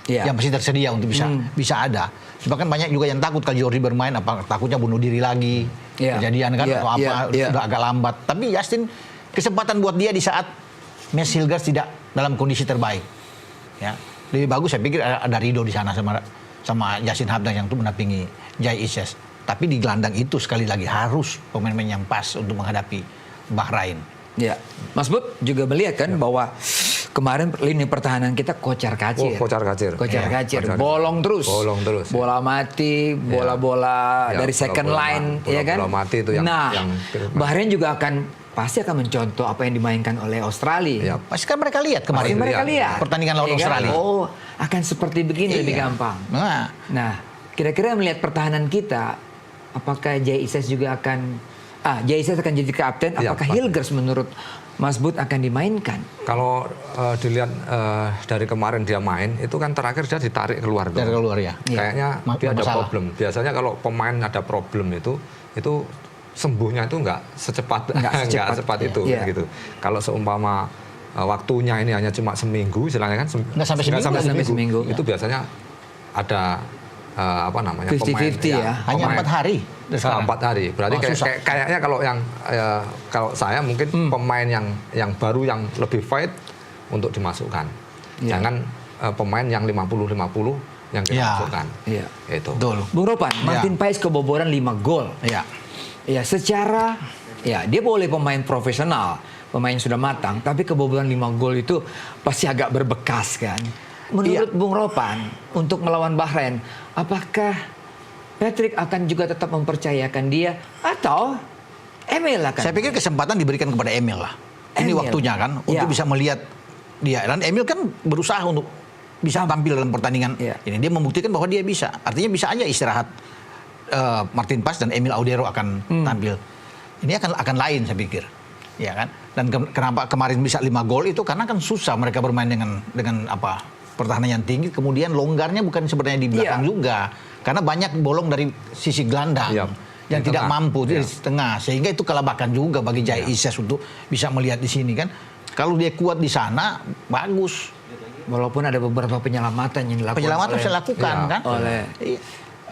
Iya. Yang masih tersedia untuk bisa ada. Cuma kan banyak juga yang takut kalau Yordi bermain, apa takutnya bunuh diri lagi. Iya. Kejadian kan Iya, atau apa, iya. udah agak lambat. Tapi Justin, kesempatan buat dia di saat Mes Hilgers tidak dalam kondisi terbaik. Ya. Lebih bagus saya pikir ada Rido di sana sama Yasin Hapner yang untuk mendampingi Jai Isyes. Tapi di gelandang itu sekali lagi harus pemain-pemain yang pas untuk menghadapi Bahrain. Ya. Mas Bud juga melihat kan bahwa kemarin lini pertahanan kita kocar-kacir. Oh, kocar-kacir. Kocar-kacir. Iya, kocar-kacir. Bolong terus. Bolong terus, ya. Bola mati, bola-bola Ya, dari second bola-bola line, mati, ya kan? bola-bola mati itu yang- nah, yang- Bahrain juga pasti akan mencontoh apa yang dimainkan oleh Australia. Ya. Pasti kan mereka lihat kemarin Pasti mereka lihat. pertandingan lawan Iya kan? Australia. Oh, akan seperti begini lebih Iya. gampang. Nah, Nah, kira-kira melihat pertahanan kita, apakah Jai Isyes juga akan Jai Isyes akan jadi kapten? Iya, Apakah pasti. Hilgers menurut Mas Bud akan dimainkan? Kalau dilihat dari kemarin dia main, itu kan terakhir dia ditarik keluar tuh. dari keluar ya. Iya. Kayaknya dia ada Masalah. problem. Biasanya kalau pemain ada problem itu sembuhnya itu nggak secepat Nggak secepat, itu iya. gitu. Kalau seumpama waktunya ini hanya cuma seminggu, istilahnya kan Nggak sampai seminggu. Nggak sampai seminggu. Itu biasanya ada apa namanya 50-50 ya. Hanya 4 hari. sekarang. 4 hari. Berarti Oh, susah. kayaknya kalau yang kalau saya mungkin pemain yang baru yang lebih fight untuk dimasukkan. Iya. Jangan pemain yang 50-50 yang kita Iya. masukkan. Iya. Itu. Betul. Bung Ropan, Iya. Martin Paes kebobolan 5 gol. Iya. Ya, secara dia boleh pemain profesional, pemain sudah matang, tapi kebobolan 5 gol itu pasti agak berbekas kan. Menurut Bung Ropan, untuk melawan Bahrain, apakah Patrick akan juga tetap mempercayakan dia atau Emil akan? Saya pikir kesempatan diberikan kepada Emil lah. Ini Emil. waktunya kan untuk Ya. bisa melihat dia. Dan Emil kan berusaha untuk bisa tampil dalam pertandingan ini. Dia membuktikan bahwa dia bisa. Artinya bisa aja istirahat Martin Paz dan Emil Audero akan tampil. Ini akan lain saya pikir. Ya kan? Dan kenapa kemarin bisa 5 gol itu karena kan susah mereka bermain dengan pertahanan yang tinggi, kemudian longgarnya bukan sebenarnya di belakang juga. Karena banyak bolong dari sisi gelandang yang tidak mampu di tengah, sehingga itu kelabakan juga bagi Jai Isyas untuk bisa melihat di sini kan. Kalau dia kuat di sana bagus. Walaupun ada beberapa penyelamatan yang dilakukan kan oleh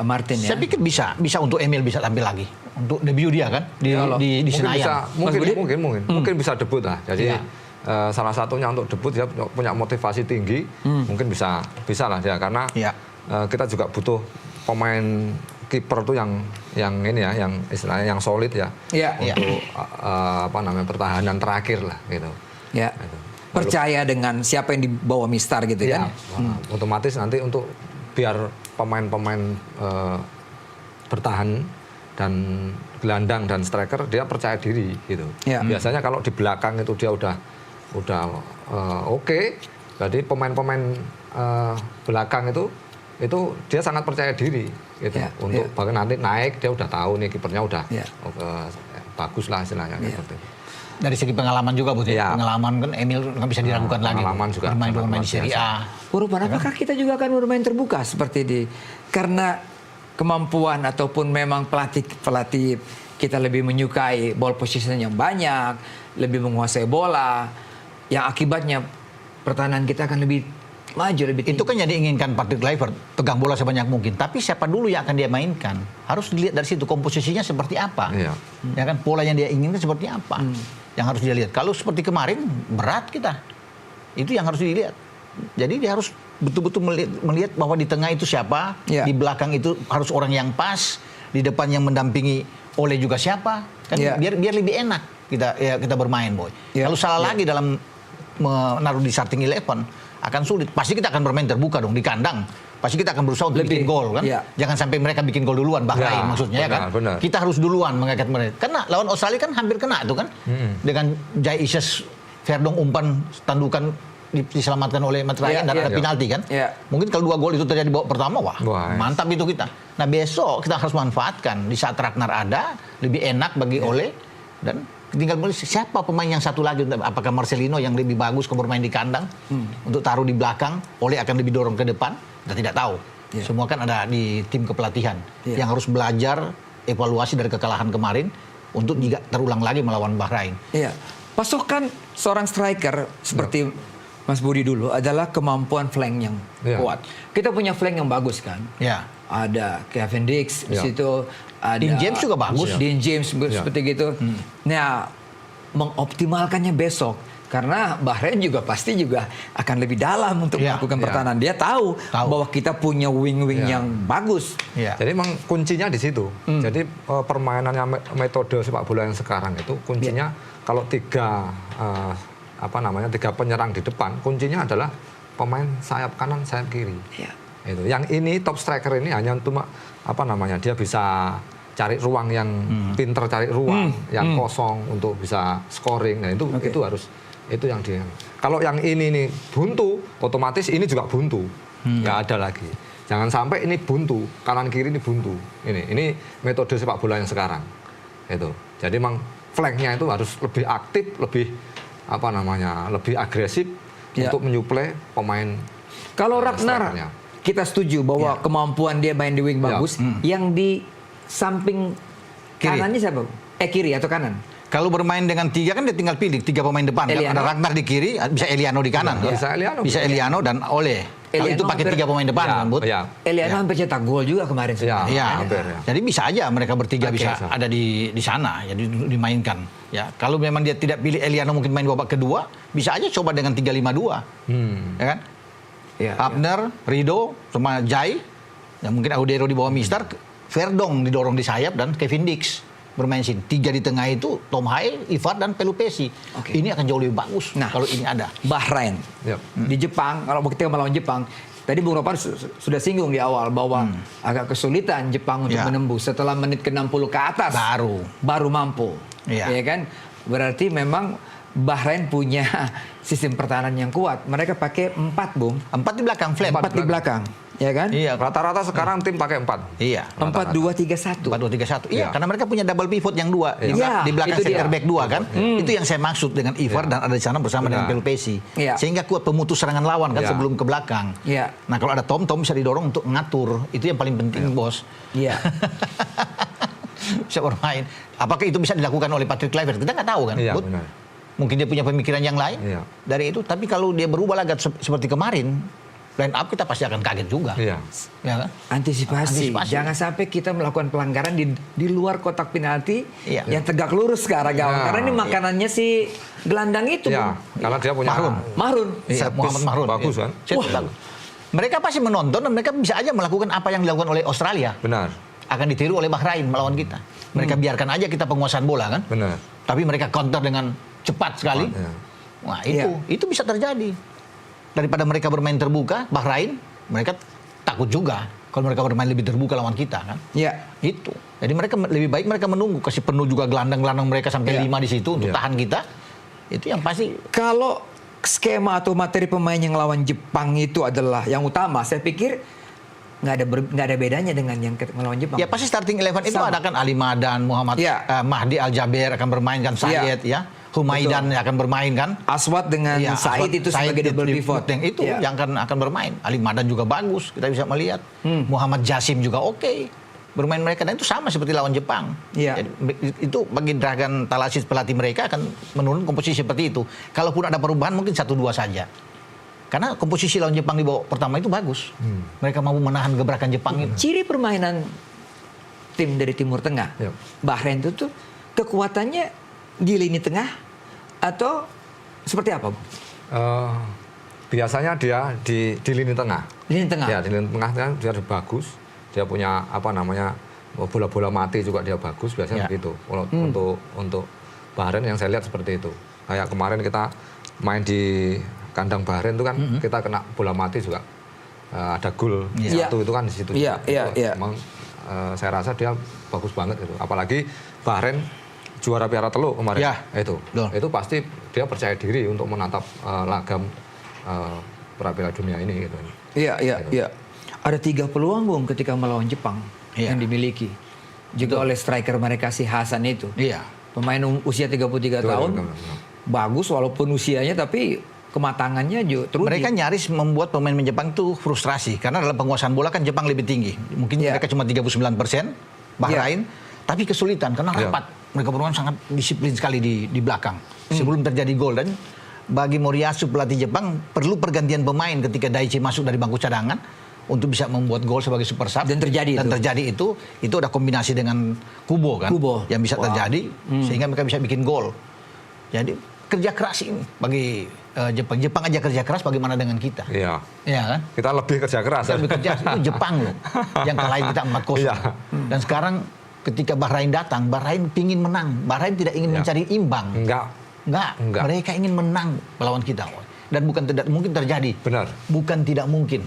Martin ya. Saya pikir bisa untuk Emil bisa tampil lagi untuk debut dia kan di Senayan. Mungkin bisa debut lah. Jadi salah satunya untuk debut dia punya motivasi tinggi, mungkin bisa lah dia karena kita juga butuh pemain kiper tuh yang ini ya, yang istilahnya yang solid ya. Untuk pertahanan terakhir lah gitu. Ya. Gitu. Percaya dengan siapa yang dibawa Mistar gitu kan. Otomatis nanti untuk biar pemain-pemain bertahan dan gelandang dan striker dia percaya diri gitu. Biasanya kalau di belakang itu dia udah oke. Jadi pemain-pemain belakang itu dia sangat percaya diri gitu. Untuk bahkan nanti naik dia udah tahu nih kipernya udah bagus lah istilahnya gitu. Dari segi pengalaman juga pengalaman kan Emil nggak bisa diragukan lagi. Pengalaman juga bermain di Serie A. Purban, apakah kita juga akan bermain terbuka seperti ini? Karena kemampuan ataupun memang pelatih kita lebih menyukai ball position yang banyak, lebih menguasai bola, yang akibatnya pertahanan kita akan lebih maju, lebih tinggi. Itu kan yang diinginkan Patrick Kluivert, pegang bola sebanyak mungkin. Tapi siapa dulu yang akan dia mainkan? Harus dilihat dari situ komposisinya seperti apa. Ya kan, pola yang dia inginkan seperti apa. Yang harus dia lihat. Kalau seperti kemarin berat kita. Itu yang harus dilihat. Jadi dia harus betul-betul melihat bahwa di tengah itu siapa, di belakang itu harus orang yang pas, di depan yang mendampingi Ole juga siapa. Kan biar lebih enak kita bermain, Boy. Kalau salah lagi dalam menaruh di starting 11 akan sulit. Pasti kita akan bermain terbuka dong di kandang. Pasti kita akan berusaha untuk bikin gol kan. Jangan sampai mereka bikin gol duluan, Bahrain maksudnya kan. Kita harus duluan mengaget mereka. Karena lawan Australia kan hampir kena itu kan. Dengan Jai Isyas Verdong umpan tandukan diselamatkan oleh Matt Ryan dan ada penalti kan. Mungkin kalau 2 gol itu terjadi babak pertama mantap itu kita. Nah besok kita harus manfaatkan di saat Ragnar ada lebih enak bagi Ole dan tinggal milih siapa pemain yang satu lagi, apakah Marcelino yang lebih bagus ke bermain di kandang untuk taruh di belakang, Ole akan lebih dorong ke depan, kita tidak tahu. Semua kan ada di tim kepelatihan yang harus belajar evaluasi dari kekalahan kemarin untuk tidak terulang lagi melawan Bahrain. Pasukan seorang striker seperti Mas Budi dulu adalah kemampuan flank yang kuat. Kita punya flank yang bagus kan. Ada Kevin Dix di situ, ada Dean James juga bagus. Dean James seperti gitu. Nah, mengoptimalkannya besok karena Bahrain juga pasti juga akan lebih dalam untuk melakukan pertahanan. Dia tahu bahwa kita punya wing-wing yang bagus. Jadi memang kuncinya di situ. Jadi permainannya metode sepak bola yang sekarang itu kuncinya kalau tiga penyerang di depan, kuncinya adalah pemain sayap kanan, sayap kiri. Itu. Yang ini top striker ini hanya untuk dia bisa cari ruang yang pinter, cari ruang yang kosong untuk bisa scoring. Nah itu yang dia. Kalau yang ini nih buntu, otomatis ini juga buntu. Nggak ada lagi. Jangan sampai ini buntu, kanan kiri ini buntu. Ini metode sepak bola yang sekarang. Itu. Jadi memang flanknya itu harus lebih aktif, lebih lebih agresif untuk menyuplai pemain. Kalau Ragnar kita setuju bahwa kemampuan dia main di wing bagus. Yang di samping kanannya siapa? Kiri atau kanan? Kalau bermain dengan 3 kan dia tinggal pilih 3 pemain depan. Kan? Ada Ragnar di kiri, bisa Eliano di kanan. Bisa Eliano dan Ole. Kalau itu pakai 3 pemain depan kan, Bud? Eliano hampir cetak gol juga kemarin. Jadi bisa aja mereka bertiga bisa ada di sana, jadi dimainkan. Kalau memang dia tidak pilih Eliano mungkin main babak kedua, bisa aja coba dengan 3-5-2. Ya kan? Abner, Rido, sama Jai, mungkin Audero di bawah Mistar, Verdong didorong di sayap dan Kevin Dix bermain sini. 3 di tengah itu Tom Hai, Ivar dan Pelupesi. Ini akan jauh lebih bagus kalau ini ada. Bahrain di Jepang, kalau kita melawan Jepang, tadi Bung Ropan sudah singgung di awal bahwa agak kesulitan Jepang untuk menembus setelah menit ke-60 ke atas baru mampu. Ya kan? Berarti memang Bahrain punya sistem pertahanan yang kuat. Mereka pakai 4, Bung. 4 di belakang, flat. 4 di belakang, ya kan? Iya. Rata-rata sekarang tim pakai 4. Iya. 4-2-3-1. 4-2-3-1. Iya, Iya. karena mereka punya double pivot yang 2 Iya. di belakang Itu dia. center back 2 kan. Itu yang saya maksud dengan Ivar dan ada di sana bersama dengan Pelupesi. Iya. Sehingga kuat pemutus serangan lawan kan Iya. sebelum ke belakang. Iya. Nah, kalau ada Tom bisa didorong untuk ngatur. Itu yang paling penting, Bos. Iya. Bisa bermain. Apakah itu bisa dilakukan oleh Patrick Kluivert? Kita nggak tahu kan. Iya, Bud? benar. Mungkin dia punya pemikiran yang lain Iya. dari itu. Tapi kalau dia berubah lagat seperti kemarin, line up kita pasti akan kaget juga. Iya. Ya kan? Antisipasi. Antisipasi. Jangan sampai kita melakukan pelanggaran di luar kotak penalti Iya. yang tegak lurus ke arah gawang. Iya. Karena ini makanannya si gelandang itu, Iya, Bung. karena dia punya Mahrun. Iya, set piece Muhammad Mahrun. bagus kan? Set piece bagus. Mereka pasti menonton dan mereka bisa aja melakukan apa yang dilakukan oleh Australia. Benar, Akan ditiru oleh Bahrain melawan kita. Mereka biarkan aja kita penguasaan bola kan. benar. Tapi mereka counter dengan cepat sekali. Cepat, ya. Wah, Iya. itu bisa terjadi. Daripada mereka bermain terbuka, Bahrain, mereka takut juga kalau mereka bermain lebih terbuka lawan kita kan. Iya. Itu. Jadi mereka lebih baik mereka menunggu, kasih penuh juga gelandang-gelandang mereka sampai Iya. 5 di situ untuk Iya. tahan kita. Itu yang pasti. Kalau skema atau materi pemain yang lawan Jepang itu adalah yang utama, saya pikir nggak ada bedanya dengan yang melawan Jepang. Ya pasti starting 11 itu Sama. ada kan Ali Madan, Muhammad Iya. Mahdi Al-Jaber akan bermain kan, Syed ya. Humaidan akan bermain kan. Aswad dengan Iya, Said Aswad- itu Said sebagai double di- pivot. Yang itu Iya. yang akan bermain. Ali Madan juga bagus, kita bisa melihat. Muhammad Jasim juga oke. Bermain mereka dan itu sama seperti lawan Jepang. Iya. Jadi, itu bagi Dragan Talasis pelatih mereka akan menurun komposisi seperti itu. Kalaupun ada perubahan mungkin 1-2 saja. Karena komposisi lawan Jepang di babak pertama itu bagus. Mereka mampu menahan gebrakan Jepang itu. Ciri permainan tim dari Timur Tengah, Iya. Bahrain itu tuh kekuatannya di lini tengah atau seperti apa, Bu? Biasanya dia di lini tengah. Lini tengah. Ya, di lini tengah kan dia bagus. Dia punya apa namanya bola-bola mati juga dia bagus. Ya. Biasanya begitu. Untuk Bahrain yang saya lihat seperti itu. Kayak kemarin kita main di kandang Bahrain itu kan kita kena bola mati juga. Ada gol Iya. satu itu kan di situ. Iya, juga. iya, Itu iya. Emang saya rasa dia bagus banget gitu. Apalagi Bahrain juara Piala Teluk kemarin. Ya, Itu. betul. Itu pasti dia percaya diri untuk menatap lagam Piala Dunia ini gitu. Iya, iya, iya. Ada 3 peluang, Bung, ketika melawan Jepang Iya. yang dimiliki. Juga oleh striker mereka si Hasan itu. Iya. Pemain usia 33 Betul, tahun. betul. Bagus walaupun usianya tapi kematangannya juga teruji. Mereka nyaris membuat pemain Jepang itu frustrasi karena dalam penguasaan bola kan Jepang lebih tinggi. Mungkin Iya. mereka cuma 39%, Bahrain, tapi kesulitan karena Iya. rapat. Mereka bermain sangat disiplin sekali di belakang sebelum terjadi gol. Dan bagi Moriyasu pelatih Jepang perlu pergantian pemain ketika Daichi masuk dari bangku cadangan untuk bisa membuat gol sebagai super sub. Dan terjadi itu ada kombinasi dengan Kubo kan Kubo. yang bisa Wow. terjadi sehingga mereka bisa bikin gol. Jadi kerja keras ini bagi Jepang. Jepang aja kerja keras, bagaimana dengan kita? Iya. Iya kan? Kita lebih kerja keras. Kita lebih kerja, itu Jepang loh yang kalahin kita 4-0. Iya. Dan sekarang ketika Bahrain datang, Bahrain pingin menang. Bahrain tidak ingin Iya. mencari imbang. Enggak. Enggak. Mereka ingin menang melawan kita. Dan bukan tidak mungkin terjadi. Benar. Bukan tidak mungkin.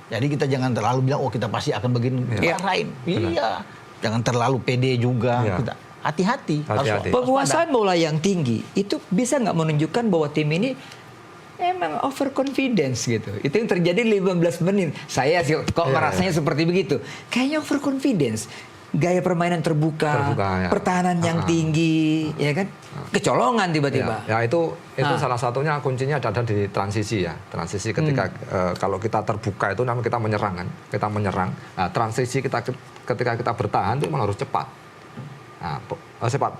Jadi kita jangan terlalu bilang, oh kita pasti akan begini. Iya. Bahrain. Iya. Jangan terlalu pede juga. Iya. Kita hati-hati. Hati-hati. Harus Penguasaan bola yang tinggi itu bisa nggak menunjukkan bahwa tim ini emang overconfidence gitu. Itu yang terjadi 15 menit. Saya sih kok Iya, merasanya seperti begitu. Kayaknya overconfidence. Gaya permainan terbuka, Ya. pertahanan yang tinggi, ya kan? Kecolongan tiba-tiba. Ya itu salah satunya kuncinya ada di transisi ya. Transisi ketika kalau kita terbuka itu namanya kita menyerang kan. Kita menyerang. Nah, transisi kita ketika kita bertahan itu memang harus cepat. Nah,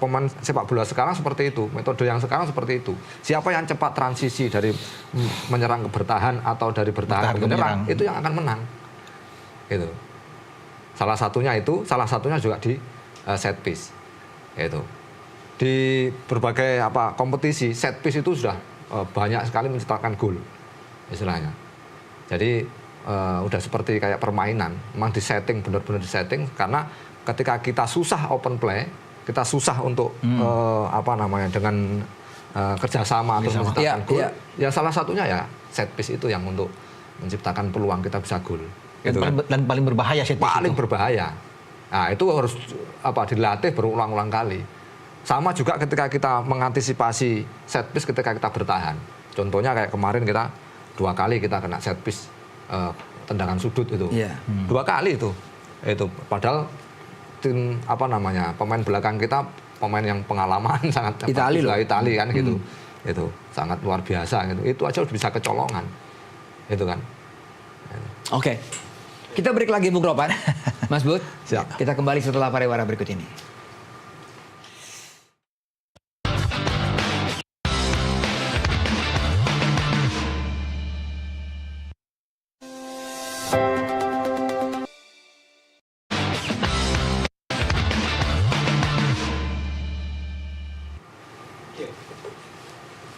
pemain sepak bola sekarang seperti itu. Metode yang sekarang seperti itu. Siapa yang cepat transisi dari menyerang ke bertahan atau dari bertahan ke menyerang, itu yang akan menang. Gitu. Salah satunya juga di set piece. Itu. Di berbagai kompetisi set piece itu sudah banyak sekali menciptakan gol istilahnya. Jadi udah seperti kayak permainan, memang disetting benar-benar disetting karena ketika kita susah open play, kita susah untuk dengan kerjasama untuk menciptakan gol. Ya salah satunya ya set piece itu yang untuk menciptakan peluang kita bisa gol. Gitu kan? Dan paling berbahaya set piece Paling itu. berbahaya. Nah itu harus dilatih berulang-ulang kali. Sama juga ketika kita mengantisipasi set piece ketika kita bertahan. Contohnya kayak kemarin kita 2 kali kita kena set piece tendangan sudut itu. Iya. 2 kali itu. Itu padahal tim pemain belakang kita pemain yang pengalaman sangat Itali loh. Itali kan gitu. Itu sangat luar biasa gitu. Itu aja udah bisa kecolongan. Itu kan. Oke. Kita break lagi Bung Ropan. Mas Bud. Siap. Kita kembali setelah pariwara berikut ini.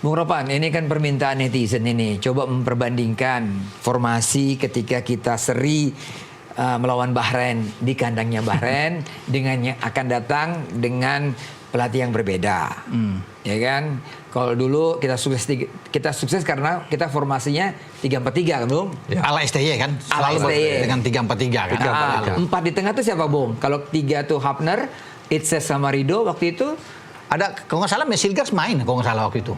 Bung Ropan, ini kan permintaan netizen ini. Coba memperbandingkan formasi ketika kita seri melawan Bahrain di kandangnya Bahrain dengan yang akan datang dengan pelatih yang berbeda. Ya kan? Kalau dulu kita sukses karena kita formasinya 3-4-3 kan, Bung? Ya. Ala STY kan? Ala Selalu STY. dengan 3-4-3 kan? 3-4-3. 4 di tengah tuh siapa, Bung? Kalau 3 tuh Hafner, Itses sama Rido waktu itu. Ada, kalau nggak salah Mesilgers main kalau nggak salah waktu itu.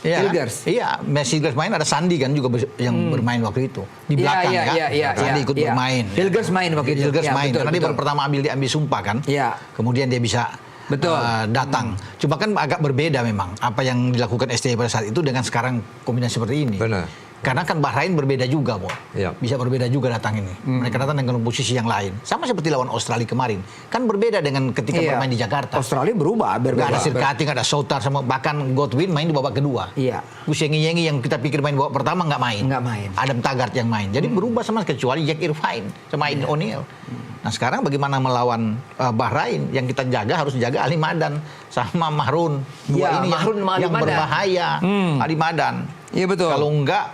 Iya, Hilgers? kan? Iya, Mesilgers main, ada Sandi kan juga yang bermain waktu itu. Di belakang kan? Sandi ikut bermain. Hilgers main waktu itu. Hilgers Ya, main, betul, karena dia betul. baru pertama diambil sumpah kan. Iya. Kemudian dia bisa Betul. datang. Cuma kan agak berbeda memang apa yang dilakukan STY pada saat itu dengan sekarang kombinasi seperti ini. Benar. Karena kan Bahrain berbeda juga, Bo. Iya. Bisa berbeda juga datang ini. Mereka datang dengan posisi yang lain. Sama seperti lawan Australia kemarin. Kan berbeda dengan ketika Iya. bermain di Jakarta. Australia berubah. Nggak ada Sirkati, nggak ada Soutar, sama bahkan Godwin main di babak kedua. Iya. Gus Yengi yang kita pikir main babak pertama nggak main. Nggak main. Adam Taggart yang main. Jadi berubah sama kecuali Jack Irvine sama Aiden O'Neil. Nah sekarang bagaimana melawan Bahrain yang kita jaga harus jaga Ali Madan sama Mahrun. Iya, Ini Mahrun sama Ali yang Madan. berbahaya. Ali Madan. Iya betul. Kalau enggak,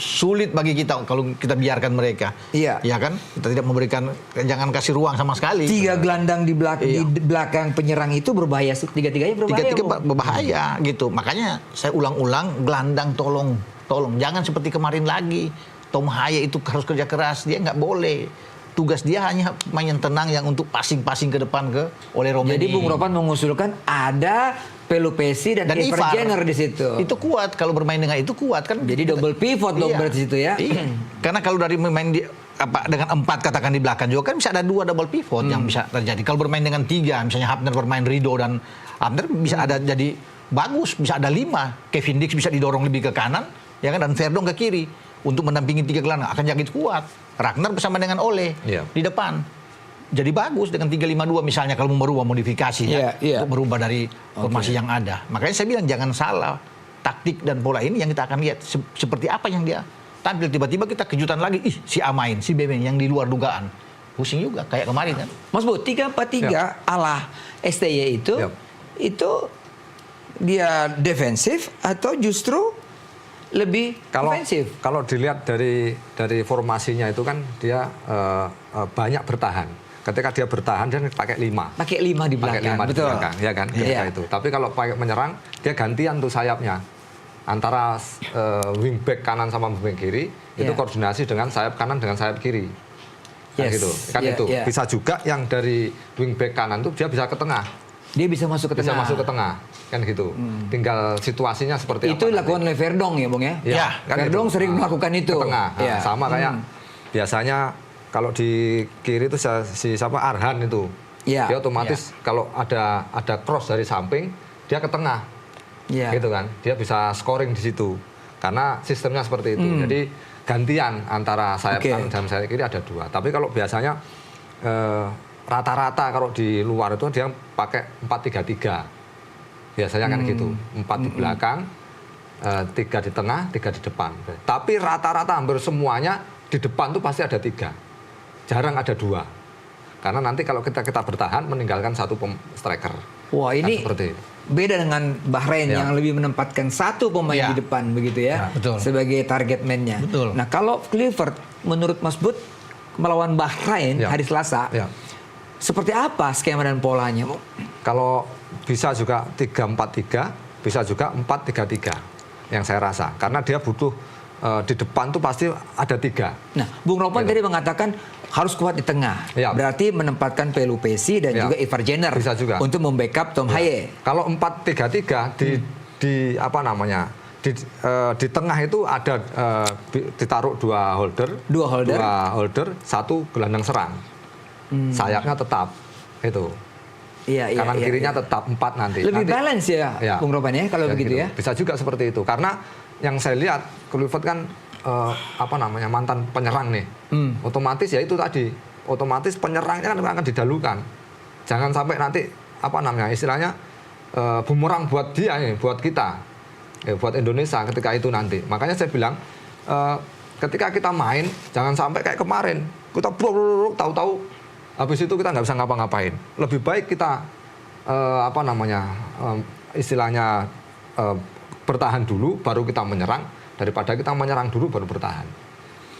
sulit bagi kita kalau kita biarkan mereka. Iya. Ya kan? Kita tidak memberikan, jangan kasih ruang sama sekali. 3 gelandang di Iya. belakang penyerang itu berbahaya. Tiga-tiganya berbahaya. Tiga-tiga Bung. berbahaya gitu. Makanya saya ulang-ulang, gelandang tolong jangan seperti kemarin lagi. Tom Haya itu harus kerja keras, dia nggak boleh. Tugas dia hanya main yang tenang yang untuk passing ke depan ke oleh Romeni. Jadi Bung Ropan mengusulkan ada Pelupesi dan Ivar Ivar. Jenner di situ. Itu kuat kalau bermain dengan itu kuat kan. Jadi double pivot dong Iya. berarti situ ya. Iya. Karena kalau dari main dengan 4 katakan di belakang juga kan bisa ada 2 double pivot yang bisa terjadi. Kalau bermain dengan 3, misalnya Hafner bermain Rido dan Hafner bisa ada jadi bagus, bisa ada 5. Kevin Dix bisa didorong lebih ke kanan, ya kan, dan Verdong ke kiri untuk mendampingi 3 gelandang akan jadi kuat. Ragnar bersama dengan Ole di depan. Jadi bagus dengan 3-5-2 misalnya kalau mau merubah modifikasi untuk merubah dari formasi yang ada. Makanya saya bilang jangan salah taktik dan pola ini yang kita akan lihat seperti apa yang dia tampil. Tiba-tiba kita kejutan lagi, si A main, si B main yang di luar dugaan. Pusing juga kayak kemarin kan. Mas Bu, 3-4-3 ala STY itu dia defensif atau justru lebih ofensif? Kalau dilihat dari formasinya itu kan dia banyak bertahan. Ketika dia bertahan dia pakai 5. Pakai 5 di belakang. Pakai 5 di betul. belakang, ya kan? Iya. Itu. Tapi kalau pakai menyerang, dia gantian tuh sayapnya. Antara wingback kanan sama wingback kiri, itu koordinasi dengan sayap kanan dengan sayap kiri. Kan gitu. Kan itu. Bisa juga yang dari wingback kanan tuh dia bisa ke tengah. Dia bisa masuk ke tengah. Bisa masuk ke tengah. Kan gitu. Tinggal situasinya seperti itu apa. Itu dilakukan oleh Verdong ya, Bung ya? Ya, kan Verdong gitu. sering melakukan itu. Ke tengah. Ya. Sama kayak biasanya kalau di kiri itu si siapa Arhan itu. Ya. Dia otomatis kalau ada cross dari samping, dia ke tengah. Ya. Gitu kan. Dia bisa scoring di situ. Karena sistemnya seperti itu. Jadi gantian antara sayap kanan dan sayap kiri ada 2. Tapi kalau biasanya rata-rata kalau di luar itu dia pakai 4-3-3. Biasanya kan gitu. 4 di belakang, 3 di tengah, 3 di depan. Tapi rata-rata hampir semuanya di depan tuh pasti ada 3. Jarang ada 2. Karena nanti kalau kita bertahan meninggalkan satu striker. Wah, ini kan seperti itu. Beda dengan Bahrain yang lebih menempatkan satu pemain di depan begitu ya, betul. sebagai target man-nya. Betul. Nah, kalau Clifford menurut Mas Bud melawan Bahrain hari Selasa, seperti apa skema dan polanya? Kalau bisa juga 3-4-3, bisa juga 4-3-3 yang saya rasa. Karena dia butuh di depan tuh pasti ada 3. Nah, Bung Ropan tadi mengatakan harus kuat di tengah. Ya. Berarti menempatkan Pelupesi dan Ya. juga Ivar Jenner Bisa juga. untuk membackup Tom Haye. Kalau 4-3-3 di apa namanya? Di tengah itu ada ditaruh 2 holder, Dua holder. 1 gelandang serang. Sayapnya tetap itu. Iya, Kanan kirinya tetap 4 nanti. Lebih Nanti- balance ya, Bung Ropan ya kalau begitu gitu. ya. Bisa juga seperti itu. Karena yang saya lihat Kluivert kan apa namanya mantan penyerang nih. Otomatis ya itu tadi. Otomatis penyerangnya kan akan didalukan. Jangan sampai nanti apa namanya istilahnya bumerang buat dia nih, buat kita, buat Indonesia ketika itu nanti. Makanya saya bilang ketika kita main jangan sampai kayak kemarin kita tahu-tahu habis itu kita nggak bisa ngapa-ngapain. Lebih baik kita apa namanya istilahnya bertahan dulu baru kita menyerang daripada kita menyerang dulu baru bertahan.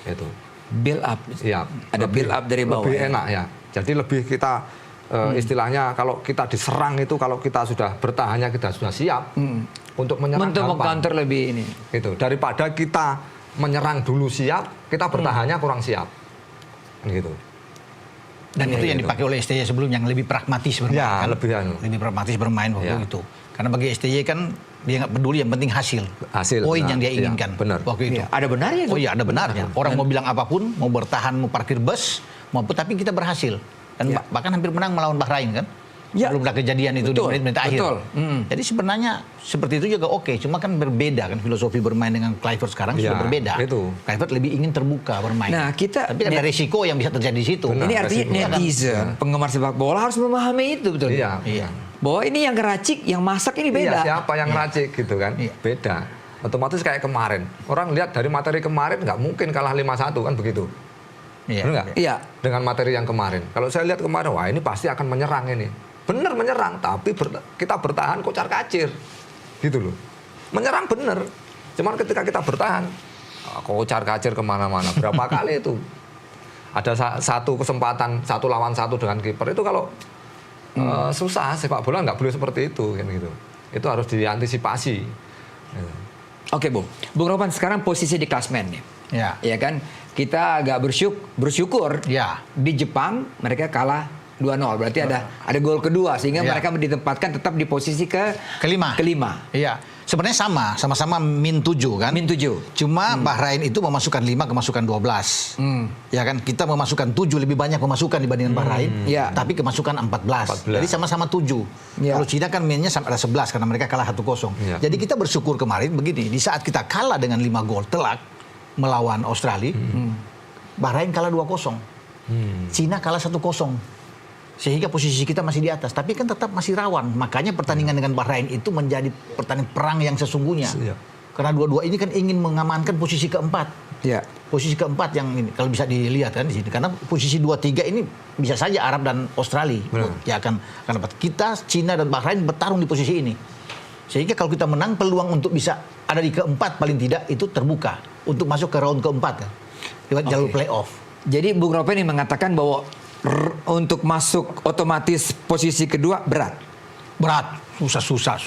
Itu. Build up. Ya, Ada build up dari bawah. Lebih ya. enak ya. Jadi lebih kita istilahnya kalau kita diserang itu kalau kita sudah bertahannya kita sudah siap untuk menyerang Untuk gampang. meng-counter lebih ini. Itu daripada kita menyerang dulu siap, kita bertahannya kurang siap. Kan gitu. Dan itu yang dipakai oleh STY sebelum yang lebih pragmatis bermain. Ya, kan? lebih pragmatis bermain waktu Ya. itu. Karena bagi STY kan dia nggak peduli, yang penting hasil. Poin benar. yang dia Ya, inginkan benar. waktu itu. Iya, ada benarnya tuh. Oh iya, ada benarnya. Orang mau bilang apapun, mau bertahan, mau parkir bus, maupun tapi kita berhasil. Dan Ya. bahkan hampir menang melawan Bahrain kan. Ya. Belum ada kejadian itu Betul, di menit-menit akhir. betul. Jadi sebenarnya seperti itu juga oke, cuma kan berbeda kan filosofi bermain dengan Kluivert sekarang Ya, sudah berbeda. itu. Kluivert lebih ingin terbuka bermain. Nah, kita- tapi ada resiko yang bisa terjadi di situ. Benar. Ini artinya resikonya kan. netizen, penggemar sepak bola harus memahami itu betul. Iya. Iya. Bahwa ini yang ngeracik, yang masak ini beda. Iya, siapa yang racik gitu kan? Iya. Beda. Otomatis kayak kemarin. Orang lihat dari materi kemarin nggak mungkin kalah 5-1 kan begitu. Iya. Benar nggak? Iya. Dengan materi yang kemarin. Kalau saya lihat kemarin, wah ini pasti akan menyerang ini. Bener menyerang, tapi kita bertahan kocar-kacir. Gitu loh. Menyerang bener. Cuman ketika kita bertahan, kocar-kacir kemana-mana. Berapa kali itu? Ada satu kesempatan, 1 lawan 1 dengan kiper. Itu kalau susah, sepak bola nggak boleh seperti itu. Kan gitu. Itu harus diantisipasi. Gitu. Oke, Bung Ropan sekarang posisi di klasmen nih. Ya. Ya kan? Kita agak bersyukur Ya. di Jepang mereka kalah 2-0. Berarti ada gol kedua sehingga Ya. mereka ditempatkan tetap di posisi Kelima. Iya. Sebenarnya sama-sama min 7 kan? Min 7. Cuma Bahrain itu memasukkan 5, kemasukan 12. Ya kan? Kita memasukkan 7, lebih banyak pemasukan dibandingkan Bahrain. Iya. Tapi kemasukan 14. Jadi sama-sama 7. Iya. Kalau Cina kan minnya ada 11 karena mereka kalah 1-0. Iya. Jadi kita bersyukur kemarin begini, di saat kita kalah dengan 5 gol telak melawan Australia, Bahrain kalah 2-0. Cina kalah 1-0. Sehingga posisi kita masih di atas, tapi kan tetap masih rawan. Makanya pertandingan dengan Bahrain itu menjadi pertandingan perang yang sesungguhnya. Iya. Karena dua-dua ini kan ingin mengamankan posisi keempat. Ya. Posisi keempat yang ini kalau bisa dilihat kan di sini. Karena posisi 2-3 ini bisa saja Arab dan Australia ya akan dapat. Kita, Cina dan Bahrain bertarung di posisi ini. Sehingga kalau kita menang, peluang untuk bisa ada di keempat paling tidak itu terbuka untuk masuk ke round keempat kan. Lewat jalur playoff. Jadi Bung Ropan yang mengatakan bahwa untuk masuk otomatis posisi kedua berat. Berat, susah.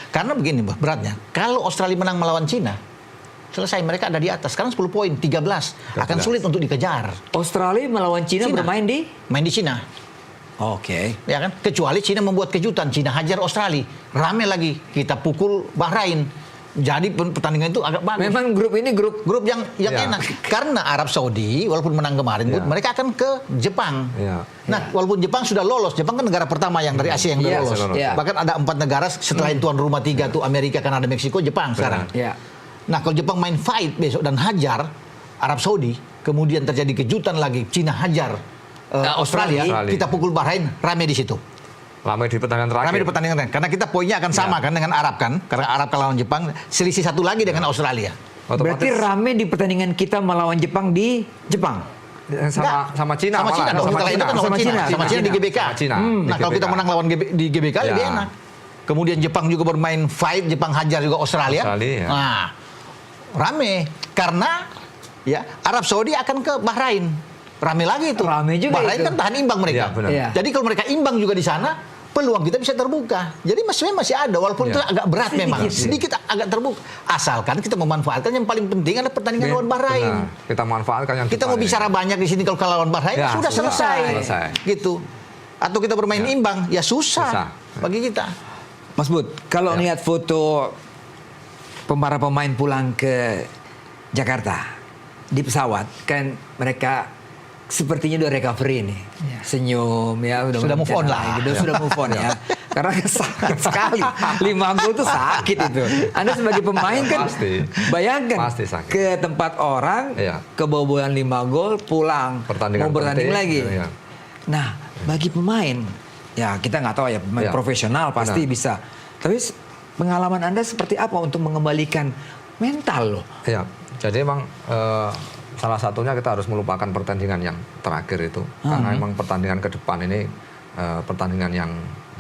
Karena begini, beratnya. Kalau Australia menang melawan Cina, selesai, mereka ada di atas. Sekarang 10 poin, 13. Akan sulit untuk dikejar. Australia melawan Cina bermain di Main di Cina. Oke. Ya kan? Kecuali Cina membuat kejutan, Cina hajar Australia. Rame lagi, kita pukul Bahrain. Jadi pertandingan itu agak bagus. Memang grup ini grup yang Ya. enak. Karena Arab Saudi walaupun menang kemarin, Ya. mereka akan ke Jepang. Ya. Nah, walaupun Jepang sudah lolos, Jepang kan negara pertama yang dari Asia yang Iya, lolos. iya. Bahkan ada 4 negara setelah tuan rumah 3 tuh Amerika, Kanada, Meksiko, Jepang sekarang. Ya. Nah, kalau Jepang main fight besok dan hajar Arab Saudi, kemudian terjadi kejutan lagi, Cina hajar Australia, Australia. kita pukul Bahrain, rame di situ. Ramai di pertandingan terakhir. Rame di pertandingan terakhir. Karena kita poinnya akan sama kan dengan Arab kan, karena Arab kalah lawan Jepang, selisih 1 lagi dengan Australia. Berarti rame di pertandingan kita melawan Jepang di Jepang. Sama Cina. Sama malah. Cina dong. Setelah itu kan lawan Sama Cina. Cina. Sama Cina di GBK. Sama Cina. Nah, Di kalau kita GBK. menang lawan di GBK lebih Ya. enak. Kemudian Jepang juga bermain fight, Jepang hajar juga Australia. Ya. Nah, rame karena ya Arab Saudi akan ke Bahrain. Rame lagi itu. Rame juga Bahrain itu. kan tahan imbang mereka. Iya, benar. Iya. Jadi kalau mereka imbang juga di sana, peluang kita bisa terbuka. Jadi masih ada, walaupun itu agak berat memang, sedikit agak terbuka. Asalkan kita memanfaatkan yang paling penting adalah pertandingan lawan Bahrain. Benar. Kita manfaatkan yang Kita mau bicara banyak di sini kalau lawan Bahrain Ya, sudah selesai. Gitu. Atau kita bermain imbang, ya susah bagi kita. Mas Bud, kalau lihat foto para pemain pulang ke Jakarta di pesawat, kan mereka sepertinya udah recovery nih, senyum ya, Sudah move on lah. gitu, sudah move on ya, karena sakit sekali, 5 gol tuh sakit itu. Anda sebagai pemain kan, bayangkan Pasti sakit. ke tempat orang, kebobolan 5 gol, pulang, mau bertanding lagi. Nah, bagi pemain, ya kita nggak tahu ya, pemain profesional pasti bisa. Tapi pengalaman Anda seperti apa untuk mengembalikan mental loh? Ya, jadi emang salah satunya kita harus melupakan pertandingan yang terakhir itu, karena emang pertandingan ke depan ini pertandingan yang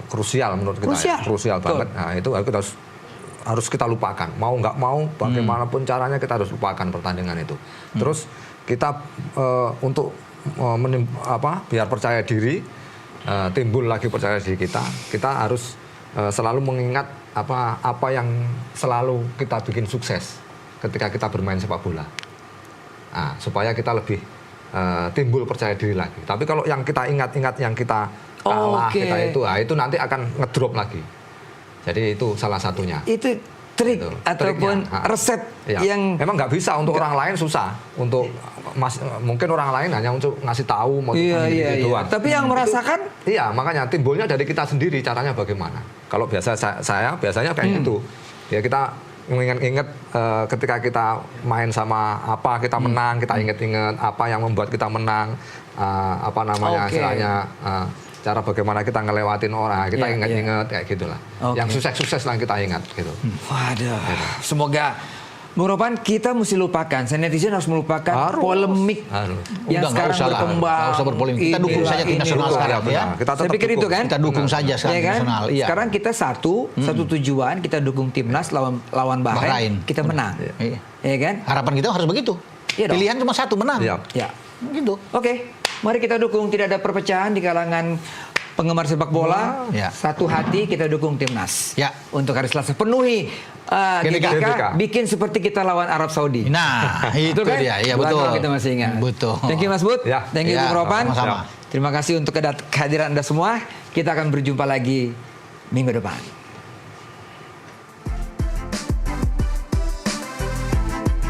krusial menurut kita, krusial banget. Nah itu kita harus kita lupakan, mau nggak mau, bagaimanapun caranya kita harus lupakan pertandingan itu. Terus kita untuk biar percaya diri, timbul lagi percaya diri kita harus selalu mengingat apa yang selalu kita bikin sukses ketika kita bermain sepak bola. Nah, supaya kita lebih timbul percaya diri lagi. Tapi kalau yang kita ingat-ingat yang kita kalah, itu nanti akan ngedrop lagi. Jadi itu salah satunya. Itu trik ataupun resep yang memang nggak bisa untuk orang lain, susah. Untuk mungkin orang lain hanya untuk ngasih tahu mau doang. Tapi yang merasakan, makanya timbulnya dari kita sendiri, caranya bagaimana. Kalau saya biasanya kayak gitu. Ya kita ingat-ingat ketika kita main sama apa, kita menang, kita ingat-ingat apa yang membuat kita menang, istilahnya cara bagaimana kita ngelewatin orang, kita ingat-ingat kayak gitulah. Yang sukses-sukses lah kita ingat gitu. Waduh, semoga Bung Ropan, kita mesti lupakan, netizen harus melupakan polemik yang sekarang berkembang. Nggak usah berpolemik. Kita dukung saja tim nasional sekarang ya. Saya pikir itu kan. Kita dukung saja sekarang tim nasional. Iya. Sekarang kita satu tujuan, kita dukung timnas lawan Bahrain, kita menang. Iya kan? Harapan kita harus begitu. Pilihan cuma satu, menang. Ya. Gitu. Oke, mari kita dukung, tidak ada perpecahan di kalangan penggemar sepak bola. Satu hati kita dukung timnas. Untuk hari Selasa penuhi GBK bikin seperti kita lawan Arab Saudi. Nah, itu kan dia. Iya, betul. Kita masih ingat. Betul. Thank you Mas Bud. Thank you Bung Ropan. Sama-sama. Terima kasih untuk kehadiran Anda semua. Kita akan berjumpa lagi minggu depan.